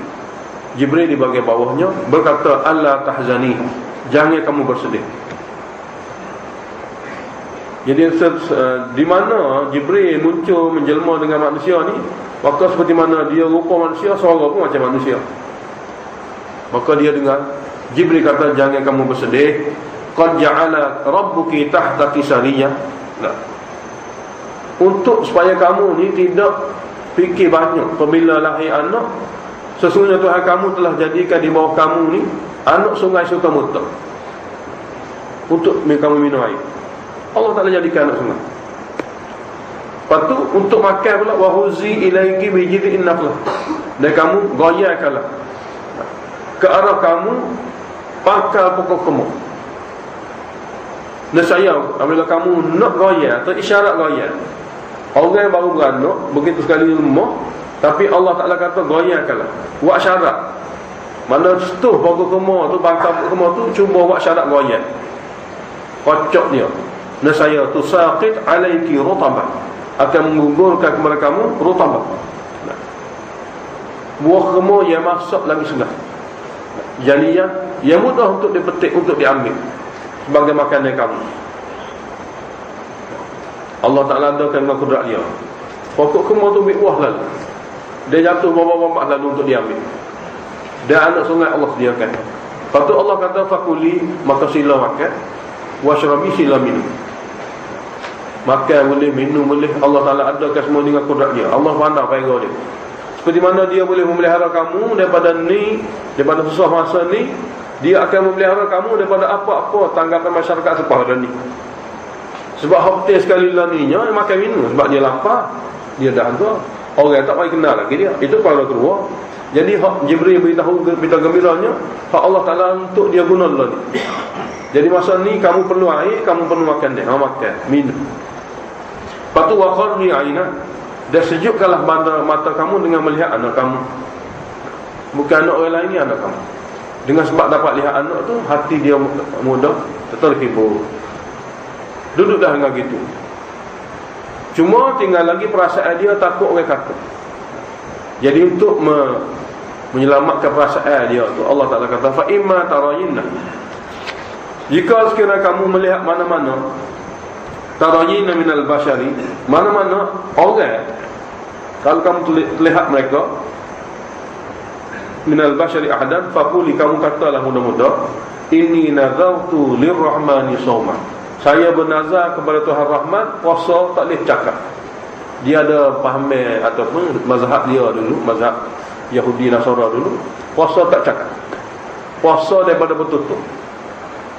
Jibril di bahagian bawahnya berkata, Allah tahzani, jangan kamu bersedih. Jadi di mana Jibril muncul menjelma dengan manusia ni, maka seperti mana dia rupa manusia, suara pun macam manusia. Maka dia dengar Jibril kata, jangan kamu bersedih, qad ja'ala rabbuki tahtaki sariyah. Nah, untuk supaya kamu ni tidak fikir banyak apabila lahir anak, sesungguhnya Tuhan kamu telah jadikan di bawah kamu ni anak sungai Sukamutta untuk kamu minum air. Allah Ta'ala jadikan anak sungai. Lepas tu untuk makan pula, wahuzi ilaiki bijid'in nakhlah, dan kamu goyahkanlah ke arah kamu pangkal pokok kurma. Nescaya apabila kamu nak goyah atau isyarat goyah, orang yang baru beranak begitu sekali lemah, tapi Allah Ta'ala kata goyahkanlah, buat syarat. Mana setuh pokok kurma tu, pangkal pokok kurma tu, cuba buat syarat goyah, kocok dia. Nescaya tu saqit alaiki rutabah, akan menggugurkan kepada kamu rutabah, buah kurma yang masak lagi segar, jaliyah yang mudah untuk dipetik, untuk diambil sebagai makanan kamu. Allah Ta'ala adakan dengan kudrat dia. Pokok kurma tu buah lalu, dia jatuh bawah-bawah lalu untuk diambil, dan anak sungai Allah sediakan. Lepas tu Allah kata, fakuli, maka sila makan, washrabi, sila minum. Makan boleh, minum boleh, Allah Ta'ala adakan semua dengan kudrat dia. Allah pandang payah dia. Seperti mana dia boleh memelihara kamu daripada ni, daripada susah masa ni, dia akan memelihara kamu daripada apa-apa tanggapan masyarakat sepada ni. Sebab hotel sekali laninya makan minum, sebab dia lapar, dia dah tua, orang tak payah kenal lagi dia. Itu kalau keluar. Jadi hak Jibril beritahu berita gembiranya, hak Allah Ta'ala untuk dia guna dulu ni. Jadi masa ni kamu perlu air, kamu perlu makan dia, makan, minum. Lepas tu waqarni aina, dan sejukkanlah mata kamu dengan melihat anak kamu. Bukan anak orang lain, ni anak kamu. Dengan sebab dapat lihat anak tu, hati dia mudah terhibur. Duduk dah dengan gitu. Cuma tinggal lagi perasaan dia takut orang kata. Jadi untuk menyelamatkan perasaan dia tu, Allah Ta'ala kata, fa imma tarayinna, jika sekiranya kamu melihat mana-mana, tarayinna minal bashari, mana-mana orang, kalau kamu lihat mereka, minal bashari ahadan, faquli, kamu katalah mudah-mudah, inni nazartu lirrahmani sawma, saya bernazar kepada Tuhan Rahman, puasa tak boleh cakap. Dia ada pahaman ataupun mazhab dia dulu, mazhab Yahudi Nasara dulu, puasa tak cakap, puasa daripada bertutup.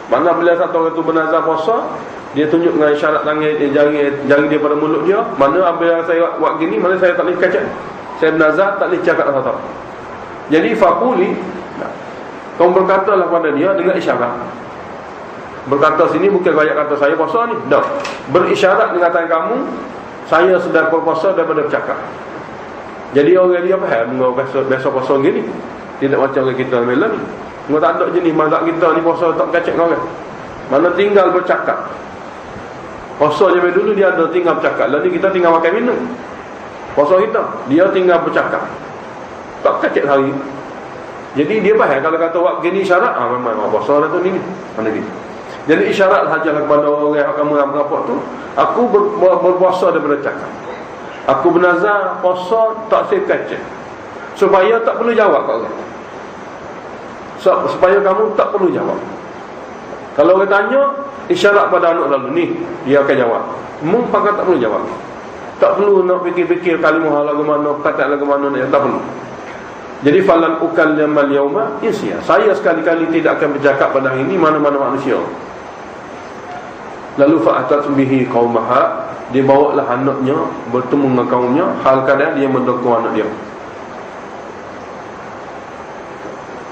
Mana bila satu orang tu bernazar puasa, dia tunjuk dengan isyarat tangan jari dia pada mulut dia. Mana apabila saya buat gini, mana saya tak boleh kacak, saya bernazar tak boleh cakap apa-apa. Jadi faquli, kamu berkatalah pada dia dengan isyarat. Berkata sini bukan gaya kata saya puasa ni, dah berisyarat dengan tangan kamu, saya sedang berpuasa daripada bercakap. Jadi orang dia faham, biasa puasa gini, tidak macam orang kita malam ni. Mereka tak ada jenis mazhab kita ni puasa tak kacak dengan orang. Mana tinggal bercakap. Puasa zaman dulu dia ada tinggal bercakap. Lalu kita tinggal makan minum. Puasa kita, dia tinggal bercakap. Tak kacik hari. Jadi dia faham kalau kata buat begini isyarat, memang puasa lah tu ni. Mana dia? Jadi isyarat hajalah kepada orang yang kamu rapat tu, aku berpuasa daripada cakap. Aku bernazar puasa tak saya kacik. Supaya tak perlu jawab kat orang. Supaya kamu tak perlu jawab. Kalau orang tanya, isyarat pada anak lalu ni, dia akan jawab. Pakat tak perlu jawab. Tak perlu nak fikir-fikir kalimah lagu mana, kata lagu mana, tak perlu. Jadi falan ukallimal yauma insiya. Saya sekali-kali tidak akan bercakap pada hari ini mana-mana manusia. Lalu fa'atat bihi qaumaha, dia bawalah anaknya bertemu dengan kaumnya, hal keadaan dia mendokong anak dia.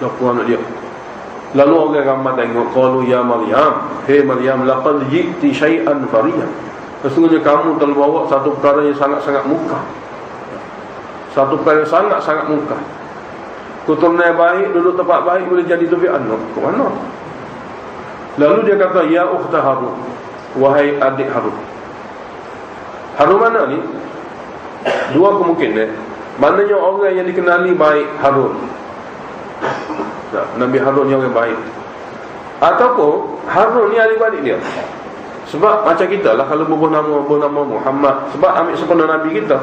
Dokong anak dia. Lalu orang ramai tengok, qalu ya Maryam, hey Maryam, laqad ji'ti syai'an fariya. Sesungguhnya kamu telah bawa satu perkara yang sangat-sangat muka. Satu perkara yang sangat-sangat muka. Keturunan baik, duduk tempat baik, boleh jadi lebih anak. Ke mana? Lalu dia kata, ya ukhta Harun, wahai adik Harun. Harun mana ni? Dua kemungkinan. Maknanya orang yang dikenali baik Harun. Nabi Harun yang baik. Ataupun Harun ni adik-adik dia. Sebab macam kita lah, kalau berbuah nama Muhammad, sebab ambil sempena Nabi kita.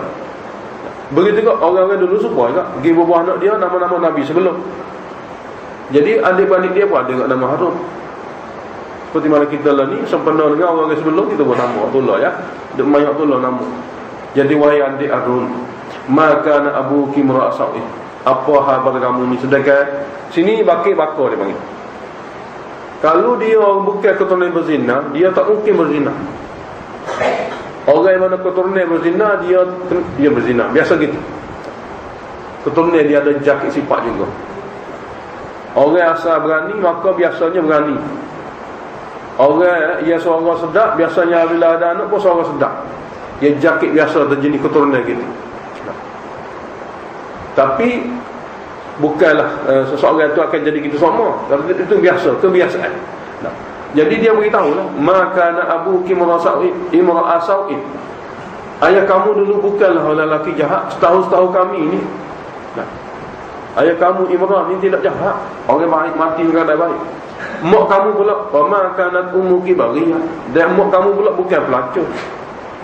Begitu juga orang-orang dulu semua juga pergi berbuah anak dia nama-nama Nabi sebelum. Jadi adik-adik dia pun ada dengan nama Harun. Seperti mana kita lah ni sempena dengan orang sebelum, kita buat nama Abdullah ya. Duk mayak Abdullah nama. Jadi wahai adik Harun, maka na abuki mura'asawi. Apa khabar kamu ni? Sedangkan sini bakar dia panggil. Kalau dia bukan keturunan berzina, dia tak mungkin berzina. Orang yang mana keturunan berzina, dia berzina. Biasa gitu. Keturunan dia ada jakit sifat juga. Orang asal berani, maka biasanya berani. Orang yang suara sedap, biasanya bila ada anak pun suara sedap. Dia jakit biasa terjenis keturunan gitu. Tapi bukanlah seseorang itu akan jadi gitu semua. Itu biasa, kebiasaan. Nah, jadi dia beritahu lah, maka na abuki imra'asawi. Ayah kamu dulu bukanlah orang lelaki jahat, setahu kami ini. Nah, ayah kamu Imran ini tidak jahat, orang baik, mati dengan baik. Mak kamu pula, maka na umuki baghiyah. Dan mak kamu pula bukan pelacur,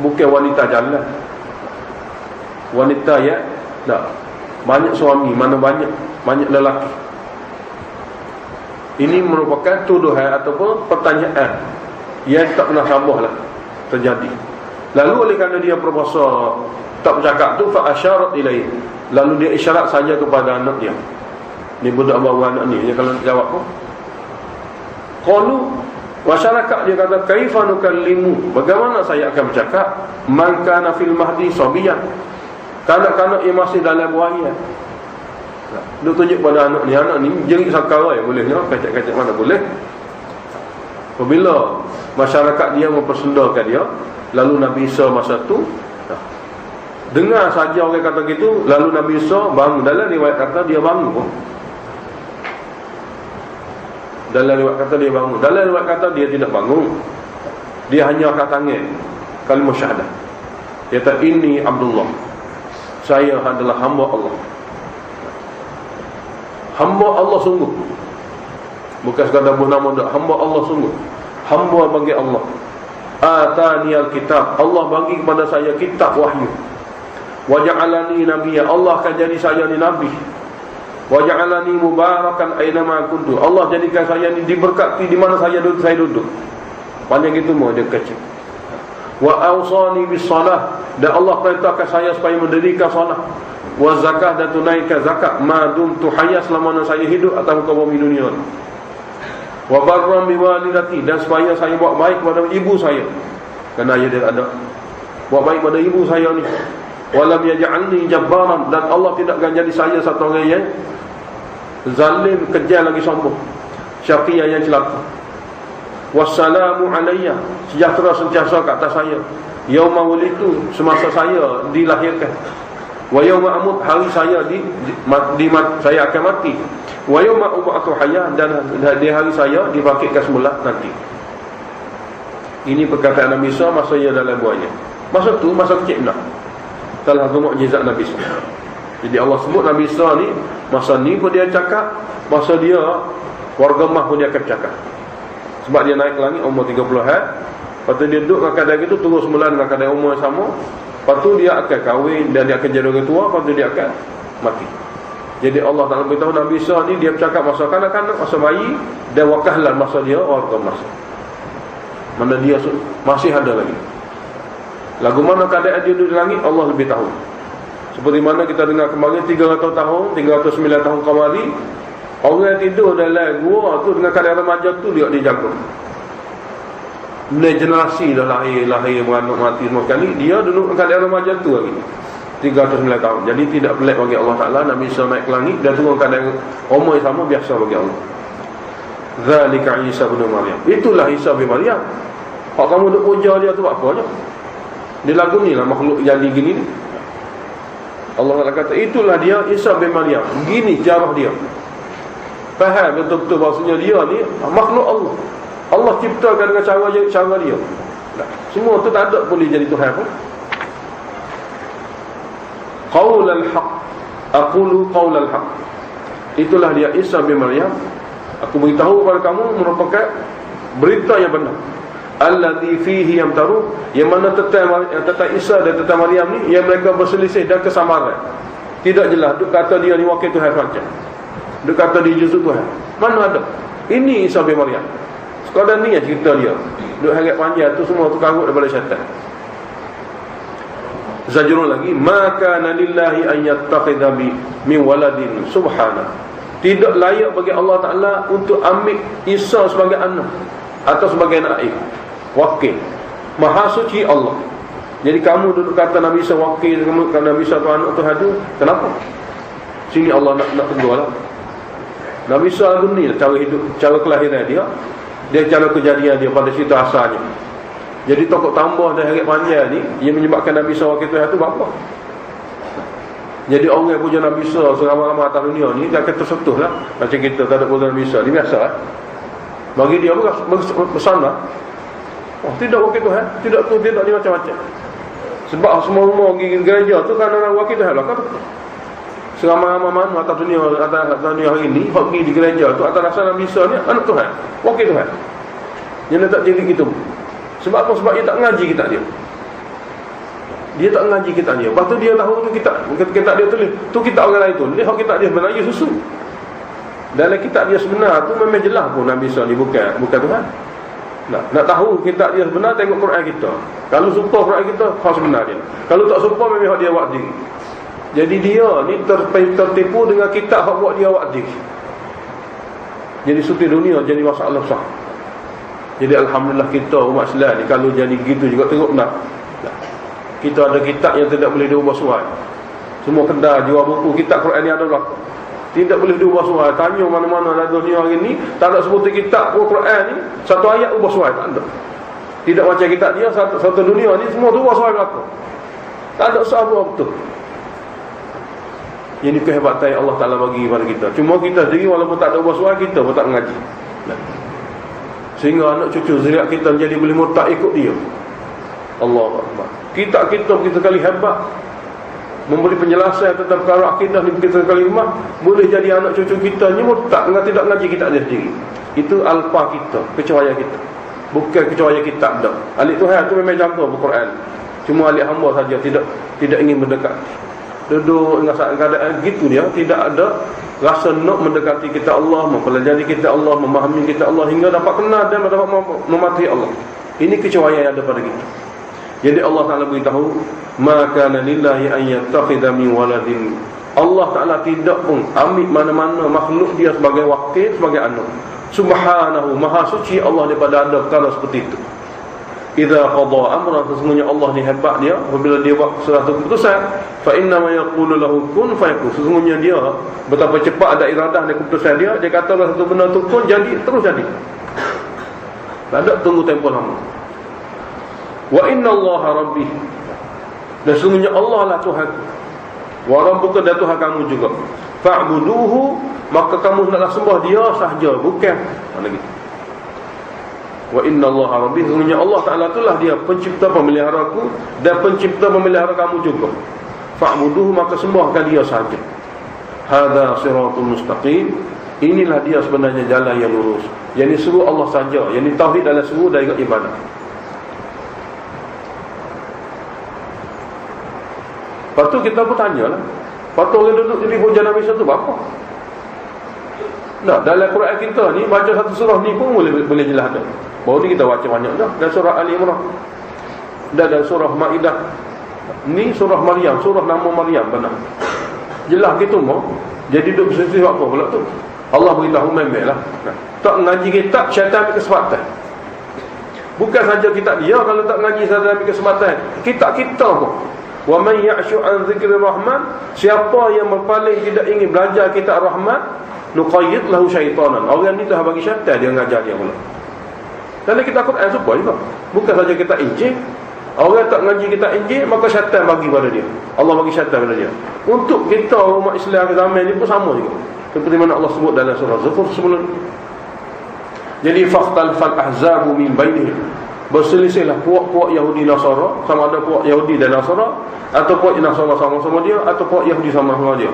bukan wanita jalan. Wanita ya, tak banyak suami, mana banyak lelaki. Ini merupakan tuduhan ataupun pertanyaan yang tak pernah sambung lah terjadi. Lalu oleh kerana dia berpuasa tak bercakap tu, fa asyarat ilaihi, lalu dia isyarat saja kepada anak dia. Ni budak bawa anak ni, dia kalau jawab pun qalu, masyarakat dia kata kaifa nukallimu, bagaimana saya akan bercakap man kana fil mahdi sabiyan, kanak-kanak yang masih dalam buaya. Dia tunjuk pada anak ni jerit sakara yang boleh, kacak-kacak mana boleh. Apabila masyarakat dia mempersendakan dia, lalu Nabi Isa masa tu dengar saja orang kata gitu, lalu Nabi Isa bangun. Dalam riwayat kata dia bangun. Dalam riwayat kata dia bangun. Dalam riwayat kata dia tidak bangun. Dia hanya angkat tangan, kalimah syahadah. Dia kata inni Abdullah, saya adalah hamba Allah. Hamba Allah sungguh. Bukan sekadar bernama dak, hamba Allah sungguh. Hamba bagi Allah. Ataniyal kitab, Allah bagi kepada saya kitab wahyu. Wa ja'alani nabiyya, Allah akan jadi saya ni nabi. Wa ja'alani mubarakan aina ma kuntu, Allah jadikan saya ni diberkati di mana saya duduk. Panjang gitu mau dia kecil. Wa awsani bis salah, dan Allah perintahkan saya supaya mendirikan solat. Wa zakah, dan tunaikan zakat ma dumtu hayya, selama saya hidup atas muka bumi dunia. Wa barram bi walidati, dan supaya saya buat baik kepada ibu saya, kerana dia ada buat baik pada ibu saya ni. Wa lam yaj'alni jabbaran, dan Allah tidak akan jadi saya satu orang yang zalim, kejam lagi sombong, syaqiyah yang celaka. Wassalamu alayya, sejahtera sentiasa ke atas saya, yauma wulitu, semasa saya dilahirkan, wa yauma amut, hari saya saya akan mati, wa yauma ub'atsu hayya, dan di hari saya dibangkitkan semula nanti. Ini perkataan Nabi Isa masa ia dalam buahnya. Masa tu, masa kecil pula. Salah satu mukjizat Nabi Isa. Jadi Allah sebut Nabi Isa ni, masa ni pun dia cakap, masa dia warga Mah pun dia akan cakap. Sebab dia naik ke langit umur 30 hari. Lepas tu dia duduk dengan keadaan itu, terus mula dengan keadaan umur yang sama. Lepas tu dia akan kahwin dan dia akan jadi orang tua. Lepas tu dia akan mati. Jadi Allah Ta'ala beritahu Nabi Isa ni, dia bercakap masa kanak-kanak, masa bayi, dan wakahlan masa dia warga masa. Mana dia masih ada lagi. Lagu mana keadaan dia duduk di langit, Allah lebih tahu. Seperti mana kita dengar kemarin 300 tahun, 309 tahun kembali, orang yang tidur dalam gua tu dengan keadaan remaja tu dia dijaga. Generasi dah lahir beranak mati semua sekali, dia duduk dengan keadaan remaja tu lagi 309 tahun. Jadi tidak pelik bagi Allah Ta'ala. Nabi Isa naik ke langit, dia turun keadaan umur yang sama, biasa bagi Allah. Zalika Isa bin Maryam. Itulah Isa bin Maryam. Kalau kamu duk puja dia tu apa aja? Dia lagu ni lah makhluk jadi gini ni. Allah Ta'ala kata itulah dia Isa bin Maryam. Gini cara dia. Faham betul-betul bahasanya dia ni makhluk Allah. Allah ciptakan dengan cara dia. Semua tu tak ada boleh jadi Tuhan pun. Qaulul haq. Aqulu qaulul haq. Itulah dia Isa bin Maryam. Aku beritahu kepada kamu merupakan berita yang benar. Alladhi fihi yamtaru, yang mana tentang Isa dan tentang Maryam ni, yang mereka berselisih dan kesamaran. Tidak jelas. Duk kata dia ni wakil Tuhan macam. Duk kata dia justru Tuhan. Mana ada? Ini Isa bin Maryam. Sekadar ni yang cerita dia. Duk harap panjang tu semua tu karut daripada syaitan. Zajrun lagi, maka lillahi an yattakhidha min waladin subhana. Tidak layak bagi Allah Ta'ala untuk ambil Isa sebagai anak atau sebagai naib, wakil. Maha suci Allah. Jadi kamu duduk kata Nabi Isa wakil, kamu kata Nabi Isa tu anak Tuhan tu, kenapa? Sini Allah nak tegur lah. Nabi Isa tu ni cara hidup, cara kelahiran dia, cara kejadian dia pada cerita asalnya. Jadi tokok tambah dan harap panjang ni yang menyebabkan Nabi Isa wakil Tuhan tu apa? Jadi orang yang puja Nabi Isa seramai-ramai atas dunia ni, dia akan tersentuh lah. Macam kita tak ada puja Nabi Isa, dia biasa lah. Bagi dia bersama, oh tidak wakil Tuhan, tidak tu, tidak ni macam-macam. Sebab semua rumah pergi gereja tu kan orang wakil Tuhan lah. Seramai-ramai mana atas dunia hari ni, pergi di gereja tu atas rasa Nabi Isa ni anak Tuhan, wakil Tuhan. Yang tak jadi gitu. Sebab apa? Sebab dia tak ngaji kitab dia. Dia tak ngaji kitab dia. Lepas tu dia tahu tu kitab dia tulis. Tu kitab orang lain tu. Dia tahu kitab dia sebenarnya susu. Dalam kitab dia sebenar tu memang jelas pun Nabi Isa ni bukan Tuhan. Nak tahu kitab dia sebenar, tengok Quran kita. Kalau sumpah Quran kita, hak sebenar dia. Kalau tak sumpah, memang hak dia buat diri. Jadi dia ni tertipu dengan kitab hak buat dia buat diri. Jadi suti dunia jadi masalah besar. Jadi alhamdulillah kita umat Islam ni kalau jadi gitu juga teruk nak. Kita ada kitab yang tidak boleh diubah suai. Semua kedai jual buku kitab Quran ni ada berlaku. Tidak boleh diubah suai. Tanya mana-mana dalam dunia hari ni, tak ada sebut kitab Quran ni satu ayat ubah suai, tak ada. Tidak macam kitab dia satu dunia ni semua tu ubah suai berlaku. Tak ada sahabat betul. Ini kehebatan yang Allah Ta'ala bagi kepada kita. Cuma kita sendiri walaupun tak ada ubah suai, kita pun tak mengaji. Sehingga anak cucu zuriat kita menjadi boleh murtad ikut dia. Allahu Akbar. Kita begitu sekali hebat memberi penjelasan tentang perkara akidah ni, begitu sekali lemah, boleh jadi anak cucu kita ni murtad dengan tidak ngaji kitab dia sendiri. Itu alfa kita, kecuali kita. Bukan kecuali kitab dah. Alik Tuhan tu memang jaga Al-Quran. Cuma alik hamba saja tidak ingin mendekat. Duduk dengan keadaan gitu dia, tidak ada rasa nak mendekati kitab Allah, mempelajari kitab Allah, memahami kitab Allah hingga dapat kenal dan dapat mematuhi Allah. Ini kecuali yang ada pada kita. Jadi Allah Ta'ala beritahu, ma kana lillahi an yattakhidha min waladin. Allah Ta'ala tidak pun ambil mana-mana makhluk dia sebagai wakil, sebagai anak. Subhanahu, maha suci Allah daripada ada perkara seperti itu. Idza qada amran, sesungguhnya Allah ni hebat dia apabila dia buat suatu keputusan, fa inna ma yaqulu lahu kun fayakun. Sesungguhnya dia betapa cepat ada iradah dan keputusan dia. Dia kata satu benda tu pun jadi, terus jadi. Tak ada tunggu tempoh lama. Wa inna Allaha rabbi, dan sesungguhnya Allah lah Tuhan. Wa rabbuka, dan Tuhan kamu juga. Fa'buduhu, maka kamu naklah sembah dia sahaja, bukan mana gitu. Wa inna Allaha rabbi, sesungguhnya Allah Ta'ala itulah dia pencipta pemelihara aku dan pencipta pemelihara kamu juga. Fa'buduhu, maka sembahkan dia sahaja. Hadza siratul mustaqim, inilah dia sebenarnya jalan yang lurus. Yang disuruh Allah saja, yang tauhid adalah suruh dari ibadah. Lepas tu kita pun tanyalah, lepas tu orang duduk jadi hujah Nabi satu apa? Nah, dalam Quran kita ni baca satu surah ni pun boleh jelas dah. Baru ni kita baca banyak dah. Dan surah Ali Imran, dan surah Maidah, ni surah Maryam, surah nama Maryam benar. Jelas gitu mau. Jadi duduk berselisih apa pula tu? Allah beritahu memel lah. Tak ngaji kitab, syaitan ambil kesempatan. Bukan saja kitab dia, kalau tak ngaji syaitan ambil kesempatan. Kitab kita pun. Wa man ya'shu an dzikri rahman, siapa yang berpaling tidak ingin belajar kitab Rahman, nuqayyid lahu syaitanan. Orang ni dah bagi syaitan dia ngajar dia pula. Dan kita Quran supaya juga. Bukan saja kita Injil. Orang tak ngaji kita Injil, maka syaitan bagi pada dia. Allah bagi syaitan pada dia. Untuk kita umat Islam zaman ni pun sama juga. Seperti mana Allah sebut dalam surah Zukhruf sebelum. Jadi faqtal fal ahzabu min bainihim. Berselisihlah puak-puak Yahudi Nasara, sama ada puak Yahudi dan Nasara, atau puak Nasara sama-sama dia, atau puak Yahudi sama-sama dia.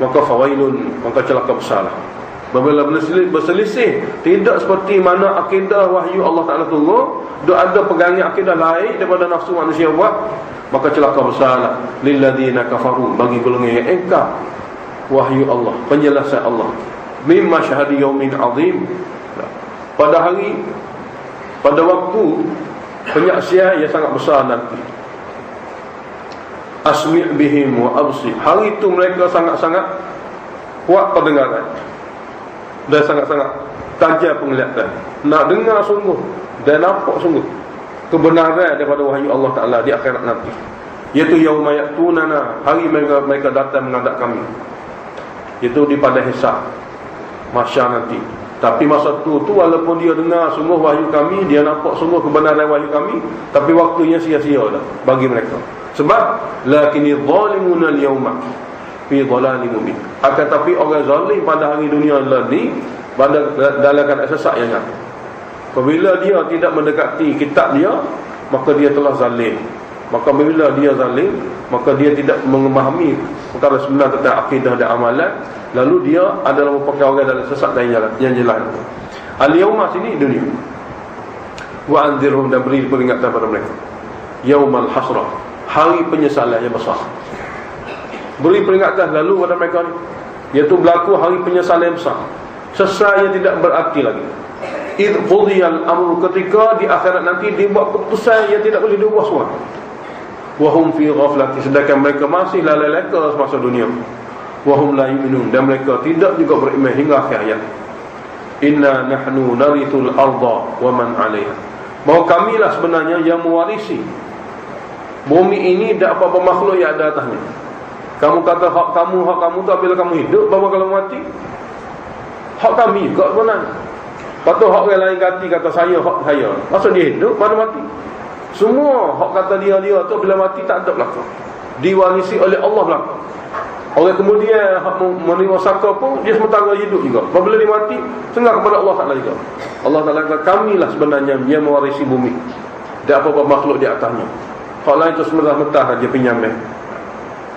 Maka fawailun, maka celaka besarlah. Apabila berselisih, tidak seperti mana akidah wahyu Allah Ta'ala turun, ada pegangan akidah lain daripada nafsu manusia buat, maka celaka besarlah lilladzina kafaru, bagi golongan yang engkar wahyu Allah, penjelasan Allah. Mimma syahadi yaumin azim, pada waktu penyaksian yang sangat besar nanti. Asmi' bihim wa absir, hari itu mereka sangat-sangat kuat pendengaran dan sangat-sangat tajam penglihatan, nak dengar sungguh dan nampak sungguh kebenaran daripada wahyu Allah Ta'ala di akhirat nanti. Iaitu yauma ya'tunana, hari mereka datang menghadap kami, iaitu di pada hisab mahsyar nanti. Tapi masa tu walaupun dia dengar sungguh wahyu kami, dia nampak sungguh kebenaran wahyu kami, tapi waktunya sia-sia dah bagi mereka. Sebab lakini zalimuna al-yawma fi dhalalin mubin, akan tapi orang zalim pada hari dunia ni pada dalam keadaan sesat yang nyata. Apabila dia tidak mendekati kitab dia, maka dia telah zalim. Maka apabila dia zalim, maka dia tidak memahami perkara sebenar tentang akidah dan amalan, lalu dia adalah merupakan orang dalam sesat dan yang jelas. Al-yawma sini dunia. Wa anzirhum, dan beri peringatan pada mereka. Yaumal hasrah, hari penyesalan yang besar. Beri peringatan lalu pada mereka ni, iaitu berlaku hari penyesalan yang besar. Sesal yang tidak berarti lagi. Idh qudiyal amru, ketika di akhirat nanti dibuat keputusan yang tidak boleh diubah semua. Wahum fi ghaflati, sedangkan mereka masih lalai-leka semasa dunia. Wahum la yu'minun, dan mereka tidak juga beriman hingga akhir hayat. Inna nahnu narithul arda wa man 'alaiha, bahawa kamilah sebenarnya yang mewarisi bumi ini dan apa-apa makhluk yang ada atasnya. Kamu kata hak kamu tu apabila kamu hidup, bahawa kalau mati hak kami juga sebenarnya. Lepas tu hak orang lain kata saya, hak saya. Maksud dia hidup, mana mati. Semua hak kata dia tu bila mati tak ada belakang, diwarisi oleh Allah belakang. Orang kemudian hak menerima saka pun dia sementara hidup juga. Apabila dia mati, sengat kepada Allah Ta'ala juga. Allah Ta'ala kata kamilah sebenarnya yang mewarisi bumi dan apa-apa makhluk di atasnya. Hak lain tu sementara-mentah saja pinjaman.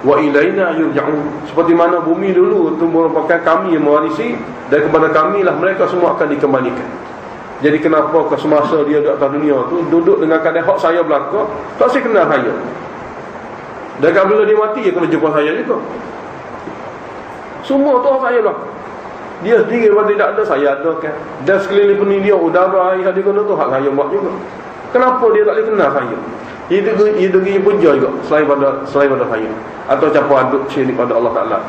Wa ilaina yurja'un, seperti mana bumi dulu itu merupakan kami yang mewarisi, dan kepada kamilah mereka semua akan dikembalikan. Jadi kenapa ke semasa dia duduk atas dunia tu duduk dengan keadaan hak saya belaka, tak saya kenal saya. Dan bila dia mati dia kena jumpa saya juga. Semua tu hak saya belaka. Dia sendiri kalau tidak ada, saya ada kan. Dan sekeliling pun dia udara air dia kena tu hak saya buat juga. Kenapa dia tak boleh kenal saya? Ia degi puja juga selain pada saya, atau campur aduk syirik pada Allah Ta'ala.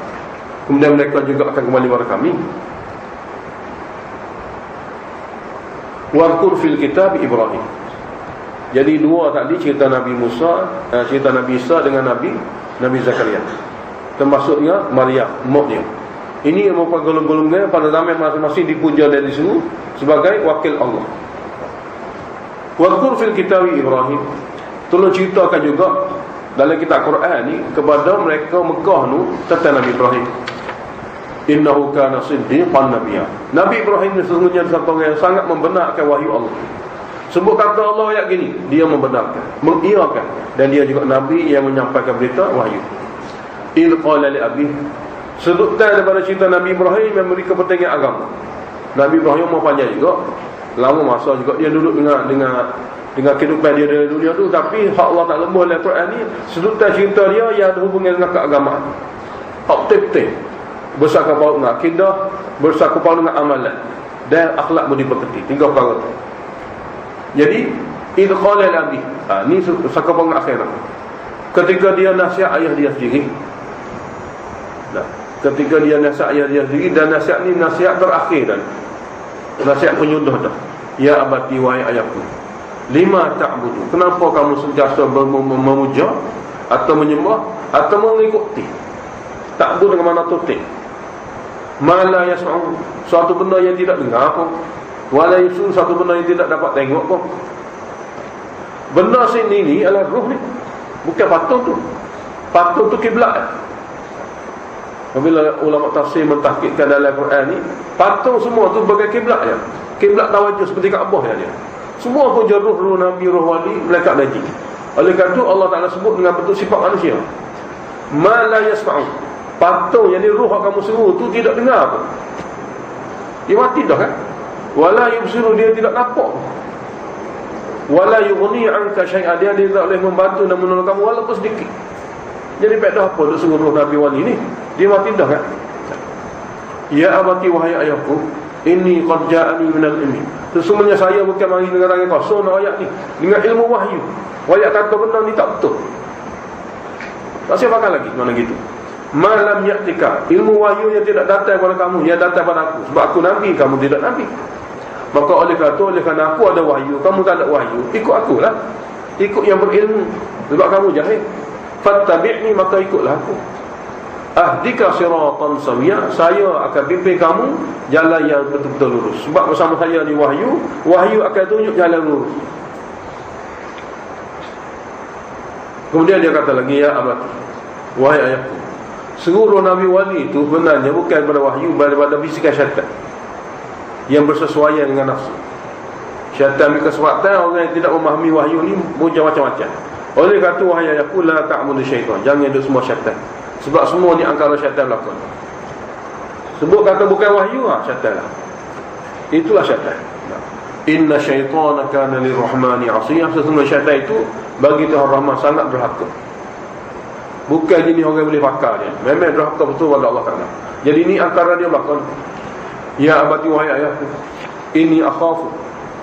Kemudian mereka juga akan kembali kepada kami. Waqur fil kitab Ibrahim. Jadi dua tadi cerita Nabi Musa, cerita Nabi Isa dengan Nabi Zakaria, termasuknya Maryam, mak dia. Ini yang merupakan golongan-golongan pada zaman masing-masing dipuja dan disuruh sebagai wakil Allah. Waqur fil kitab Ibrahim, tolong ceritakan juga dalam kitab Quran ni kepada mereka Mekah tu tentang Nabi Ibrahim. Innahu kana siddiqan nabiyya. Nabi Ibrahim sesungguhnya satu orang yang sangat membenarkan wahyu Allah. Sebut kata Allah ayat gini, dia membenarkan, mengiyakan, dan dia juga nabi yang menyampaikan berita wahyu. Il qala li abi, sedutkan daripada cerita Nabi Ibrahim yang memberi kepentingan agama. Nabi Ibrahim mau panjang juga, lama masa juga dia duduk dengan kehidupan dia dari dunia tu, tapi hak Allah Taala dalam Quran ni sedutkan cerita dia yang ada hubungan dengan keagamaan. Hak betul-betul bersakap paut dengan akidah, bersakap paut dengan amalan dan akhlak budi pekerti. Tiga perkara tu. Jadi idh qala al-abi, ni sakap dengan akhirat. Ketika dia nasihat ayah dia sendiri. Nah, ketika dia nasihat ayah dia sendiri, dan nasihat ni nasihat terakhir dan nasihat penyudah dah. Ya abati, wahai ayahku, lima ta'budu, kenapa kamu sentiasa memuja atau menyembah atau mengikuti? Ta'bud dengan mana tutik? Mala yasma'u, suatu benda yang tidak dengar apa, wala yusul, suatu benda yang tidak dapat tengok apa. Benda sini ni adalah ruh ni, bukan patung tu. Patung tu kiblat. Apabila ulama tafsir mentahqiqkan dalam Quran ni, patung semua tu bagai kiblat je. Kiblat tawajjuh seperti Kaabah dia. Semua pun ruh nabi, roh wali, malaikat dan jin. Oleh kerana itu Allah Taala sebut dengan bentuk sifat manusia. Ma la yasma'u, patung yang ni ruh yang kamu seru tu tidak dengar apa. Dia mati dah kan. Wala yubsiru, dia tidak nampak. Wala yughni 'anka syai'an, dia tidak boleh membantu dan menolong kamu walaupun sedikit. Jadi faedah apa untuk suruh nabi wali ni? Dia mati dah kan. Ya abati, wahai ayahku, inni qad ja'ani minal ilmi, sesungguhnya saya bukan mari dengan tangan kosong ayat ni, dengan ilmu wahyu. Ayat kata benda ni tak betul, tak saya pakai lagi. Mana gitu? Malam ya'tika, ilmu wahyu yang tidak datang kepada kamu, yang datang pada aku. Sebab aku nabi, kamu tidak nabi. Maka oleh kerana aku ada wahyu, kamu tak ada wahyu, ikut akulah. Ikut yang berilmu. Sebab kamu jahil. Fattabi'ni, maka ikutlah aku. Ahdika siratan sawiyya, saya akan pimpin kamu jalan yang betul-betul lurus. Sebab bersama saya di wahyu, wahyu akan tunjuk jalan lurus. Kemudian dia kata lagi, ya abati, wahai ayahku, seluruh nabi wali itu sebenarnya bukan daripada wahyu, daripada bisikan syaitan yang bersesuaian dengan nafsu. Syaitan ambil kesempatan orang yang tidak memahami wahyu ni puja macam-macam. Oleh kata, wahai ayahku, la ta'budu syaitan, jangan ada semua syaitan. Sebab semua ni angkara syaitan berlaku. Sebut kata bukan wahyu, syaitan lah. Itulah syaitan. Inna syaitana kana lirrahmani 'asiyah, sesungguhnya syaitan itu bagi Tuhan Rahman sangat derhaka. Bukan jenis orang boleh pakar dia, memang derhaka betul pada Allah Taala. Jadi ni antara dia berlaku. Ya abati, wahai ayahku, inni akhafu,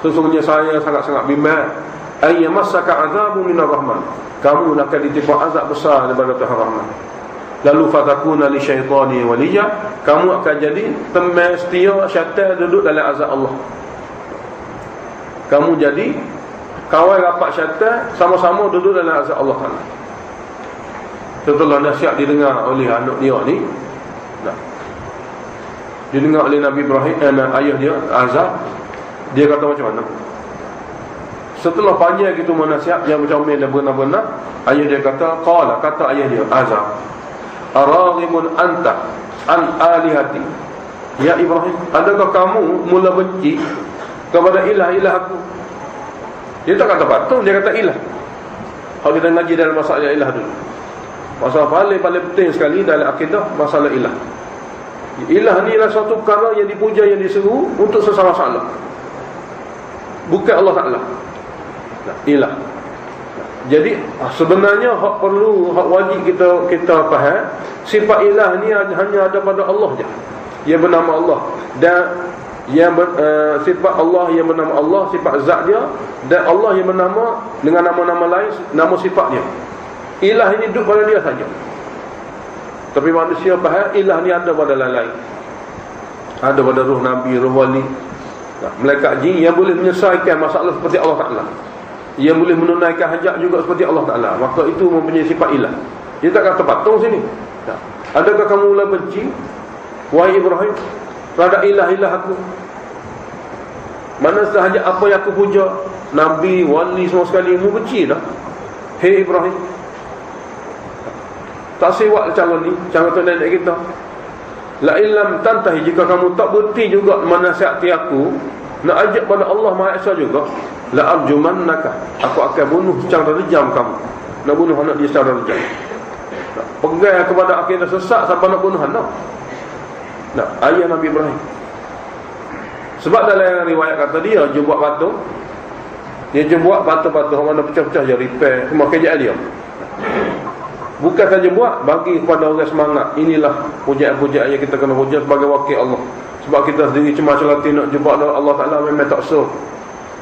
sesungguhnya saya sangat-sangat bimbang, ay yamassaka azabun minar rahman, kamu akan ditimpa azab besar daripada Tuhan Rahman. Lalu fatakuna li syaitani waliya, kamu akan jadi teman setia syaitan duduk dalam azab Allah. Kamu jadi kawan rapat syaitan, sama-sama duduk dalam azab Allah Taala. Setelah nasihat didengar oleh anak dia ni, didengar oleh Nabi Ibrahim, ayah dia Azar, dia kata macam mana? Setelah panjang gitu menasihat yang bercomel dan benar-benar, ayah dia kata, kata ayah dia Azar, araghimun anta an alihati, ya Ibrahim, adakah kamu mula benci kepada ilah-ilah aku? Dia tak kata patung, dia kata ilah. Kalau kita ngaji dalam masalah ilah dulu, masalah paling penting sekali dalam akidah, masalah ilah. Ilah ni adalah suatu perkara yang dipuja, yang diseru untuk sesama masalah, bukan Allah Ta'ala. Ilah. Jadi sebenarnya hak perlu, hak wajib kita faham, sifat ilah ni hanya ada pada Allah je, yang bernama Allah, dan yang sifat Allah yang bernama Allah, sifat zat dia, dan Allah yang bernama dengan nama-nama lain, nama sifat dia. Ilah ini duduk pada dia saja. Tapi manusia faham ilah ni ada pada lain-lain, ada pada roh nabi, roh wali, malaikat jin yang boleh menyelesaikan masalah seperti Allah Ta'ala, yang boleh menunaikan hajat juga seperti Allah Ta'ala. Maka itu mempunyai sifat ilah. Dia tak kata patung sini. Adakah kamu mula benci, wahai Ibrahim, terhadap ilah-ilah aku? Mana sahaja apa yang aku puja, nabi, wali, semua sekali, mu benci dah. Hei Ibrahim, tak siwak calon ni, calon tu nenek kita. La illam tantahi, jika kamu tak berhenti juga menasihati aku, nak ajak pada Allah Maha Esa juga, la arjumannaka, aku akan bunuh secara rejam kamu. Nak bunuh anak dia secara rejam. Nak pegang kepada akidah sesat sampai nak bunuh anak. Nak ayah Nabi Ibrahim. Sebab dalam riwayat kata dia buat batu. Dia buat batu-batu mana pecah-pecah je repair semua kerja dia. Bukan saja buat, bagi kepada orang semangat. Inilah pujaan-pujaan yang kita kena puja sebagai wakil Allah. Sebab kita sendiri cuma celati nak jumpa Allah Ta'ala memang tak so.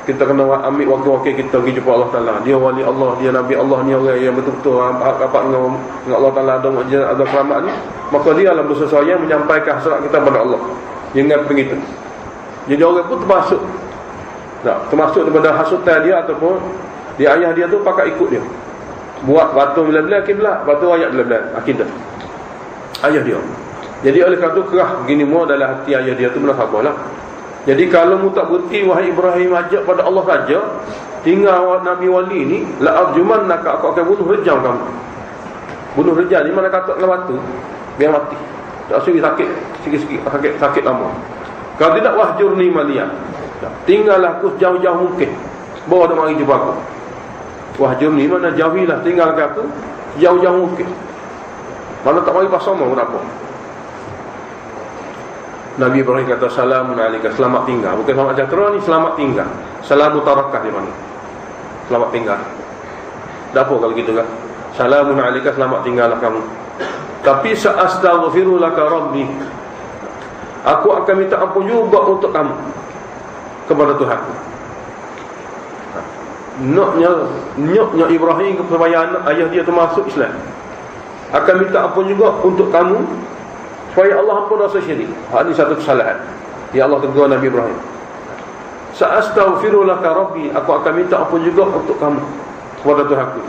Kita kena ambil wakil-wakil kita pergi jumpa Allah Ta'ala. Dia wali Allah, dia Nabi Allah, ni orang yang betul-betul rapat dengan Allah Ta'ala, ada keramat ni. Maka dia lah bersesuaian menyampaikan hasrat kita kepada Allah. Jangan begitu. Jadi orang pun termasuk. Termasuk daripada hasutan dia ataupun dia ayah dia tu pakai ikut dia. Buat batu bila-bila kiblat, batu ayat bila-bila akidah ayah dia. Jadi oleh kerana tu kerah begini semua dalam hati ayah dia tu, benar sabarlah. Jadi kalau mu tak berhenti wahai Ibrahim ajak pada Allah saja, tinggal Nabi wali ni, la arjumannaka, aku akan bunuh rejam kamu. Bunuh rejam ni mana kata dengan batu biar mati. Tak suri sakit sikit-sikit, sakit lama. Kalau tidak wahjurni malian, tinggallah aku jauh-jauh mungkin, bawa tak mari jumpa aku. Wahjurni mana jauhilah, tinggalkan aku jauh-jauh mungkin. Mana tak mari pasal mau apa. Nabi Ibrahim kata salamun alaika, selamat tinggal. Bukan selamat sejahtera ni, selamat tinggal. Salamun tarakah dia panggil. Selamat tinggal. Dah apa kalau gitu kan? Salamun alaika, selamat tinggallah kamu. Tapi sa'astaghfiru laka rabbi, aku akan minta ampun juga untuk kamu kepada Tuhan. Nyoknya Ibrahim supaya ayah dia termasuk Islam, akan minta ampun juga untuk kamu supaya Allah ampun dosa syirik. Ini satu kesalahan yang Allah tegur Nabi Ibrahim. Sa'astaghfiru laka rabbi, aku akan minta ampun juga untuk kamu kepada Tuhanku.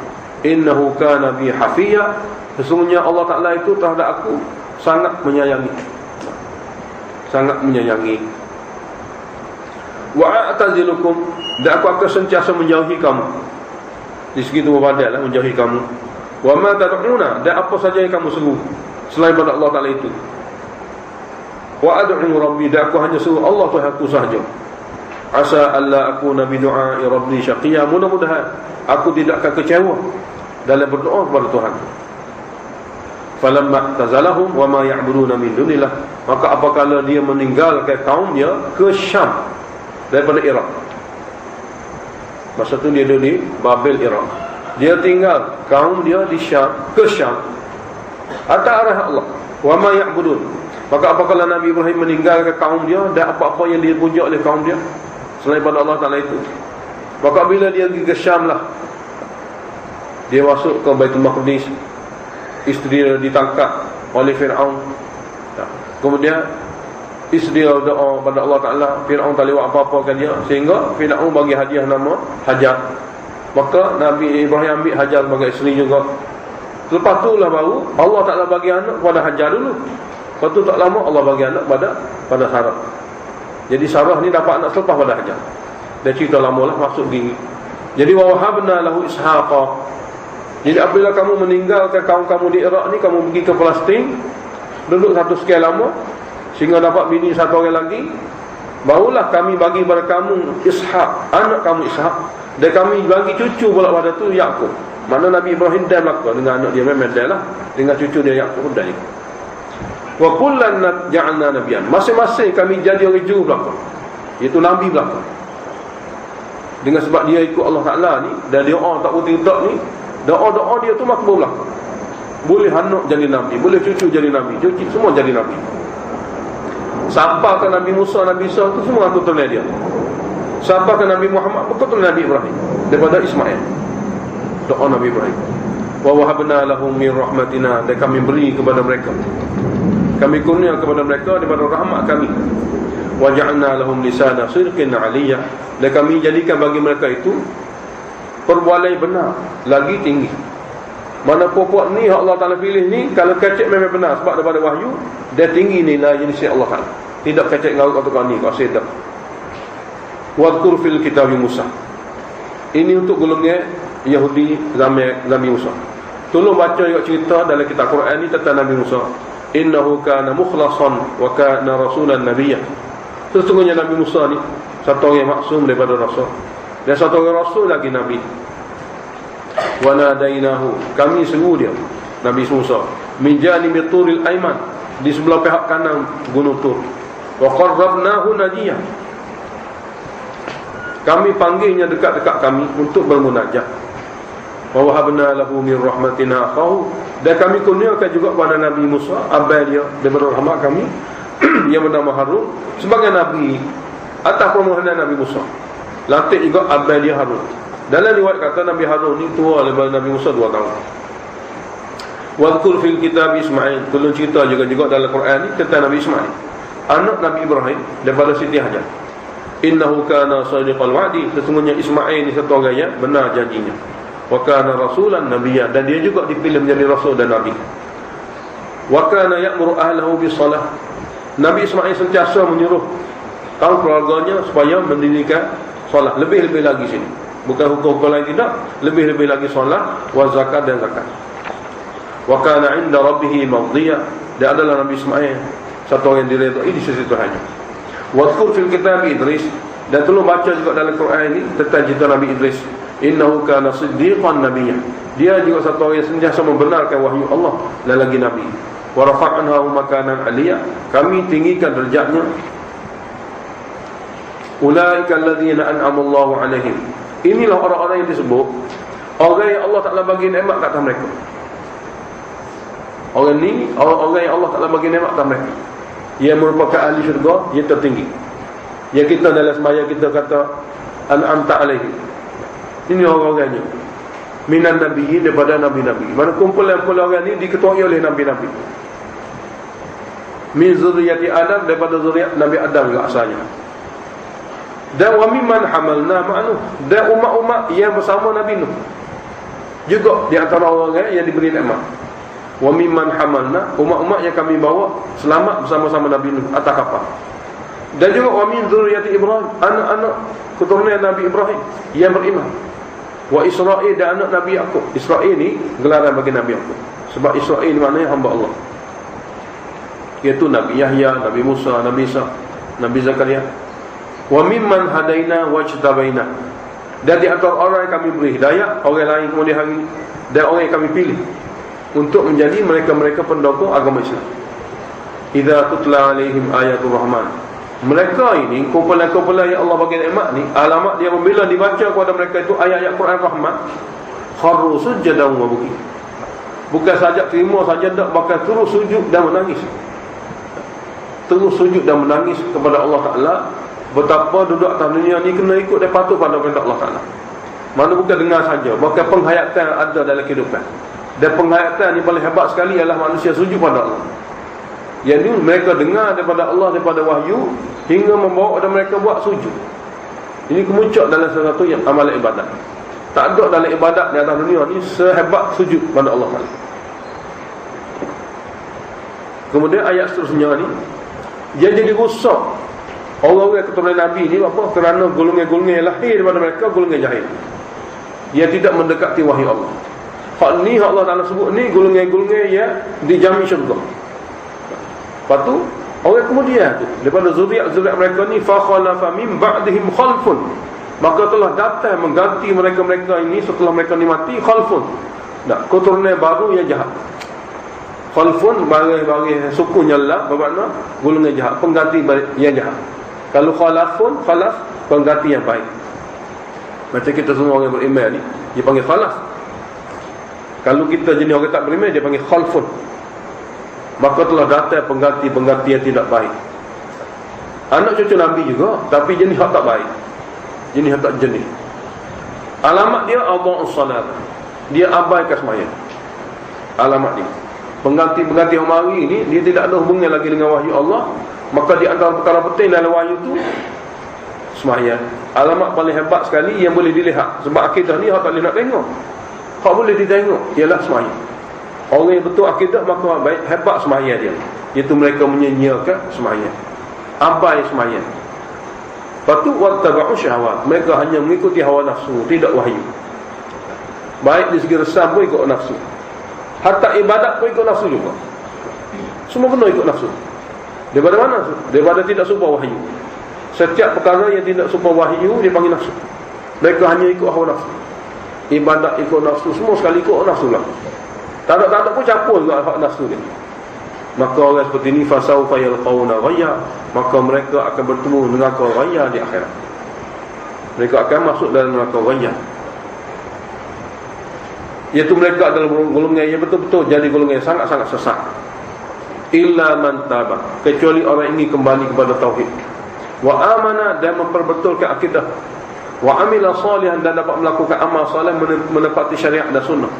Innahu kana bi hafiya, sesungguhnya Allah Ta'ala itu terhadap aku sangat menyayangi. Sangat menyayangi. Wa a'tazilukum, dan aku akan sentiasa menjauhi kamu. Di segi tu berbadal lah, menjauhi kamu. Wa ma tad'una, dan apa saja yang kamu seru selain pada Allah Ta'ala itu. Wa ad'u rabbi, dan aku hanya seru Allah Tuhanku sahaja. Asa alla akuna bi du'a'i rabbi syaqiya, mudah-mudahan aku tidak akan kecewa dalam berdoa kepada Tuhan. Falamma tazalahum wa ma ya'buduna min dunillah, maka apabila dia meninggalkan kaum dia ke Syam daripada Iraq. Masa tu dia duduk di Babel, Iraq. Dia tinggal kaum dia di Syam, ke Syam atas arah Allah. Wa ma ya'budun, maka apabila Nabi Ibrahim meninggalkan kaum dia dan apa-apa yang dia puja oleh kaum dia selain pada Allah Ta'ala itu, maka bila dia pergi ke Syam lah, dia masuk ke Baitul Maqdis. Isteri dia ditangkap oleh Fir'aun. Kemudian isteri dia doa pada Allah Ta'ala, Fir'aun tak lewat apa-apa kan dia, sehingga Fir'aun bagi hadiah nama Hajar. Maka Nabi Ibrahim ambil Hajar sebagai isteri juga. Lepas tu lah baru Allah Ta'ala bagi anak kepada Hajar dulu. Lepas tu tak lama Allah bagi anak pada Sarah. Jadi Sarah ni dapat anak selepas pada Hajar. Dia cerita lama lah masuk gini. Jadi wa wahabna lahu ishaqa. Jadi apabila kamu meninggalkan kaum kamu di Iraq ni, kamu pergi ke Palestin, duduk satu sekian lama sehingga dapat bini satu orang lagi, barulah kami bagi kepada kamu Ishaq, anak kamu Ishaq, dan kami bagi cucu pula pada tu Yaqub. Mana Nabi Ibrahim dah belaka dengan anak dia, memang dah lah, dengan cucu dia Yaqub dah. Wa kullan ja'alna nabiyyan, masing-masing kami jadi orang juru belaka, iaitu nabi belaka. Dengan sebab dia ikut Allah Ta'ala ni, dan dia tak putih-putih ni, doa-doa dia tu makbul lah. Boleh anak jadi nabi, boleh cucu jadi nabi, cucu semua jadi nabi. Siapa ke Nabi Musa, Nabi Isa tu semua keturunan dia. Siapa ke Nabi Muhammad, keturunan Nabi Ibrahim daripada Ismail. Doa Nabi Ibrahim. Wa wahabna lahum min rahmatina, dan kami beri kepada mereka, kami kurnia kepada mereka daripada rahmat kami. Wa ja'alna lahum lisana sidqin 'aliyya, dan kami jadikan bagi mereka itu perbualan benar lagi tinggi. Mana pokok ni Allah Ta'ala pilih ni, kalau kecek memang benar sebab daripada wahyu, dia tinggi nilai jenis Allah Ta'ala. Tidak kecek ngarut atau ni, kau sedap. Wadkur fil kitab Musa, ini untuk golongan Yahudi zaman Nabi Musa. Tolong baca juga cerita dalam kitab Quran ni tentang Nabi Musa. innahu kana mukhlasan wa kana rasulan nabiyya. Sesungguhnya Nabi Musa ni satu orang yang maksum daripada rasul, dan satu orang rasul lagi nabi. Wa nadainahu, kami seru dia Nabi Musa min janibi turil aiman, di sebelah pihak kanan gunung Tur. Wa qarrabnahu najiya, kami panggilnya dekat-dekat kami untuk bermunajat. Wa wahabna lahu min rahmatina akhahu, dan kami kurniakan juga kepada Nabi Musa abang dia daripada rahmat kami yang bernama Harun sebagai nabi atas permohonan Nabi Musa. Lantik juga abang dia Harun. Dalam riwayat kata Nabi Harun ni tua daripada Nabi Musa 2 tahun. Wadhkur fil kitab Ismail, tolong cerita juga dalam Quran ni tentang Nabi Ismail, anak Nabi Ibrahim daripada Siti Hajar. Innahu kana sadiqal wa'di, sesungguhnya Ismail ni satu orang yang benar janjinya. Wa kana rasulan nabiyya, dan dia juga dipilih menjadi rasul dan nabi. Wa kana ya'muru ahlahu bis-salah, Nabi Ismail sentiasa menyuruh kaum keluarganya supaya mendirikan solat. Lebih-lebih lagi sini, bukan hukum-hukum lain tidak, lebih-lebih lagi solat, wa zakat dan zakat. Wa kana 'inda rabbih mardiya, dia adalah Nabi Ismail satu orang yang diredai di sisi Tuhannya. Wadhkur fil kitab Idris, dan tolong baca juga dalam Quran ini tentang cerita Nabi Idris. Innahu kana siddiqan nabiyya, dia juga satu orang yang sentiasa membenarkan wahyu Allah dan lagi nabi. Wa rafa'nahu makanan 'aliyya, kami tinggikan derajatnya. Ulaika alladzina an'ama Allahu 'alaihim, inilah orang-orang yang disebut orang yang Allah Taala bagi nikmat kat atas mereka. Orang ni orang yang Allah Taala bagi nikmat kat mereka, yang merupakan ahli syurga yang tertinggi. Yang kita dalam sembahyang kita kata an'amta 'alaihim, ini orang-orangnya minan nabiyyin, daripada nabi-nabi. Mana kumpulan-kumpulan orang ni diketuai oleh nabi-nabi. Min zurriyati Adam, daripada zuriat Nabi Adam juga asalnya. Dan wa mimman hamalna ma'nuh, dan umat-umat yang bersama Nabi Nuh juga di antara orang yang diberi nikmat. Wa mimman hamalna, umat-umat yang kami bawa selamat bersama-sama Nabi Nuh atas kapal. Dan juga wa min zurriyati Ibrahim, anak-anak keturunan Nabi Ibrahim yang beriman. Wa Israil, dan anak Nabi Yaqub. Israil ni gelaran bagi Nabi Yaqub, sebab Israil ni maknanya hamba Allah, iaitu Nabi Yahya, Nabi Musa, Nabi Isa, Nabi Zakaria. Wa mimman hadaina wajtabaina, dan di antara orang yang kami beri hidayah, orang lain kemudian hari ini, dan orang yang kami pilih untuk menjadi mereka-mereka pendukung agama Islam. Idza tutla alaihim ayatul rahman, mereka ini kumpulan-kumpulan yang Allah bagi nikmat ni, alamat dia bila dibaca kepada mereka itu ayat-ayat Quran rahmat, kharru sujadan wa buki, bukan saja terima saja, tak, bahkan terus sujud dan menangis. Terus sujud dan menangis kepada Allah Ta'ala. Betapa duduk atas dunia ni kena ikut dan patuh pada perintah Allah Ta'ala. Mana bukan dengar saja, bahkan penghayatan ada dalam kehidupan. Dan penghayatan ni paling hebat sekali ialah manusia sujud pada Allah. Yang ni mereka dengar daripada Allah, daripada wahyu, hingga membawa dan mereka buat sujud. Ini kemuncak dalam sesuatu yang amalan ibadat. Tak ada dalam ibadat di atas dunia ni sehebat sujud pada Allah Ta'ala. Kemudian ayat seterusnya ni, dia jadi rosak orang-orang keturunan Nabi ni. Apa? Kerana golongan-golongan yang lahir daripada mereka golongan jahil, yang tidak mendekati wahyu Allah. Hak ni Allah Ta'ala sebut ni golongan-golongan yang dijamin syurga. Lepas tu orang kemudian tu daripada zuriat-zuriat mereka ni, fa khalafa min ba'dihim khalfun, maka telah datang mengganti mereka-mereka ini setelah mereka ni mati, khalfun, tak, keturunan baru yang jahat. Khalfun bagi suku nyala, bermakna golongan jahat, pengganti yang jahat. Kalau khalafun, khalaf, pengganti yang baik. Macam kita semua orang beriman ni, dia panggil khalaf. Kalau kita jenis orang tak beriman, dia panggil khalfun. Maka telah datang pengganti yang tidak baik. Anak cucu Nabi juga, tapi jenis hak tak baik, jenis hak tak jenis. Alamat dia adha'us salat, dia abaikan sembahyang. Alamat dia pengganti yang mari ni, dia tidak ada hubungan lagi dengan wahyu Allah. Maka di antara perkara penting dalam wahyu tu sembahyang. Alamat paling hebat sekali yang boleh dilihat, sebab akidah ni hak tak boleh nak tengok, hak boleh ditengok ialah sembahyang. Orang yang betul akidah maka baik, hebat sembahyang dia, iaitu mereka menyanyiakan sembahyang, abai sembahyang. Lepas tu wattaba'u syahwat, mereka hanya mengikuti hawa nafsu, tidak wahyu. Baik di segi resam pun ikut nafsu, hatta ibadat pun ikut nafsu juga. Semua benda ikut nafsu. Daripada mana? Daripada tidak serupa wahyu. Setiap perkara yang tidak serupa wahyu dia panggil nafsu. Mereka hanya ikut hawa nafsu. Ibadat ikut nafsu, semua sekali ikut nafsu lah. Tak ada pun campur juga hak nafsu dia. Maka orang seperti ini fasaufa yalqauna ghayya, maka mereka akan bertemu neraka ghayya di akhirat. Mereka akan masuk dalam neraka ghayya. Iaitu mereka adalah golongan yang betul-betul jadi golongan yang sangat-sangat sesat. Illa man taba, kecuali orang ini kembali kepada tauhid, wa amana, dan memperbetulkan akidah, wa amila salihan, dan dapat melakukan amal saleh menepati syariat dan sunnah,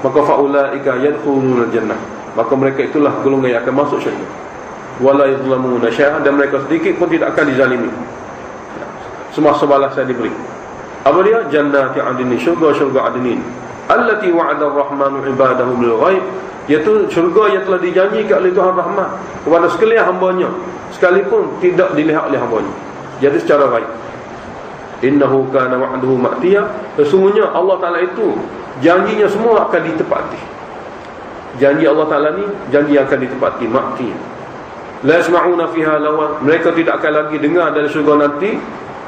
maka faulaika yadkhuluna jannah, maka mereka itulah golongan yang akan masuk syurga. Wala yuzlamuna syai'an, dan mereka sedikit pun tidak akan dizalimi. Semasa balasan diberi. Apa dia? Jannati adnin, syurga-syurga adnin, allati wa'ada ar-rahmanu ibadahu bil ghaib, iaitu syurga yang telah dijanjikan oleh Tuhan Rahman kepada sekalian hamba-Nya, sekalipun tidak dilihat oleh hamba-Nya. Jadi secara ghaib. Innahu kana wa'duhu ma'tiya, sesungguhnya Allah Ta'ala itu janjinya semua akan ditepati. Janji Allah Ta'ala ni janji yang akan ditepati, ma'tiya. La yasma'una fiha lawa, mereka tidak akan lagi dengar dari syurga nanti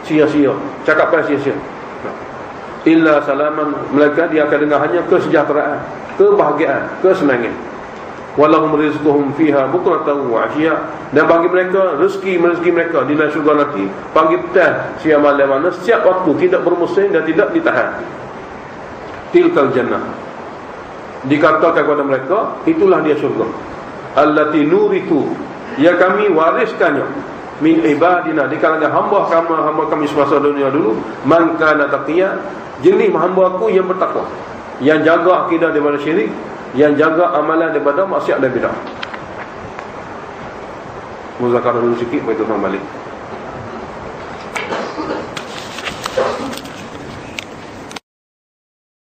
sia-sia, cakapan sia-sia. Illa salaman, mereka dia akan dengar hanya kesejahteraan, kebahagiaan, kesenangan. Walahum rizquhum fiha bukratan wa ashiya, dan bagi mereka rezeki mereka di dalam syurga nanti pagi petang siang malam, mana setiap waktu, tidak bermusim dan tidak ditahan. Tilkal jannah, dikatakan kepada mereka, itulah dia syurga, allati nuritu, yang kami wariskannya, min ibadina, di kalangan hamba kami semasa dunia dulu, man kana taqiya, jenis hamba aku yang bertakwa, yang jaga akidah daripada syirik, yang jaga amalan daripada maksiat dan bidah. Muzakarah dulu sikit, baru kita balik.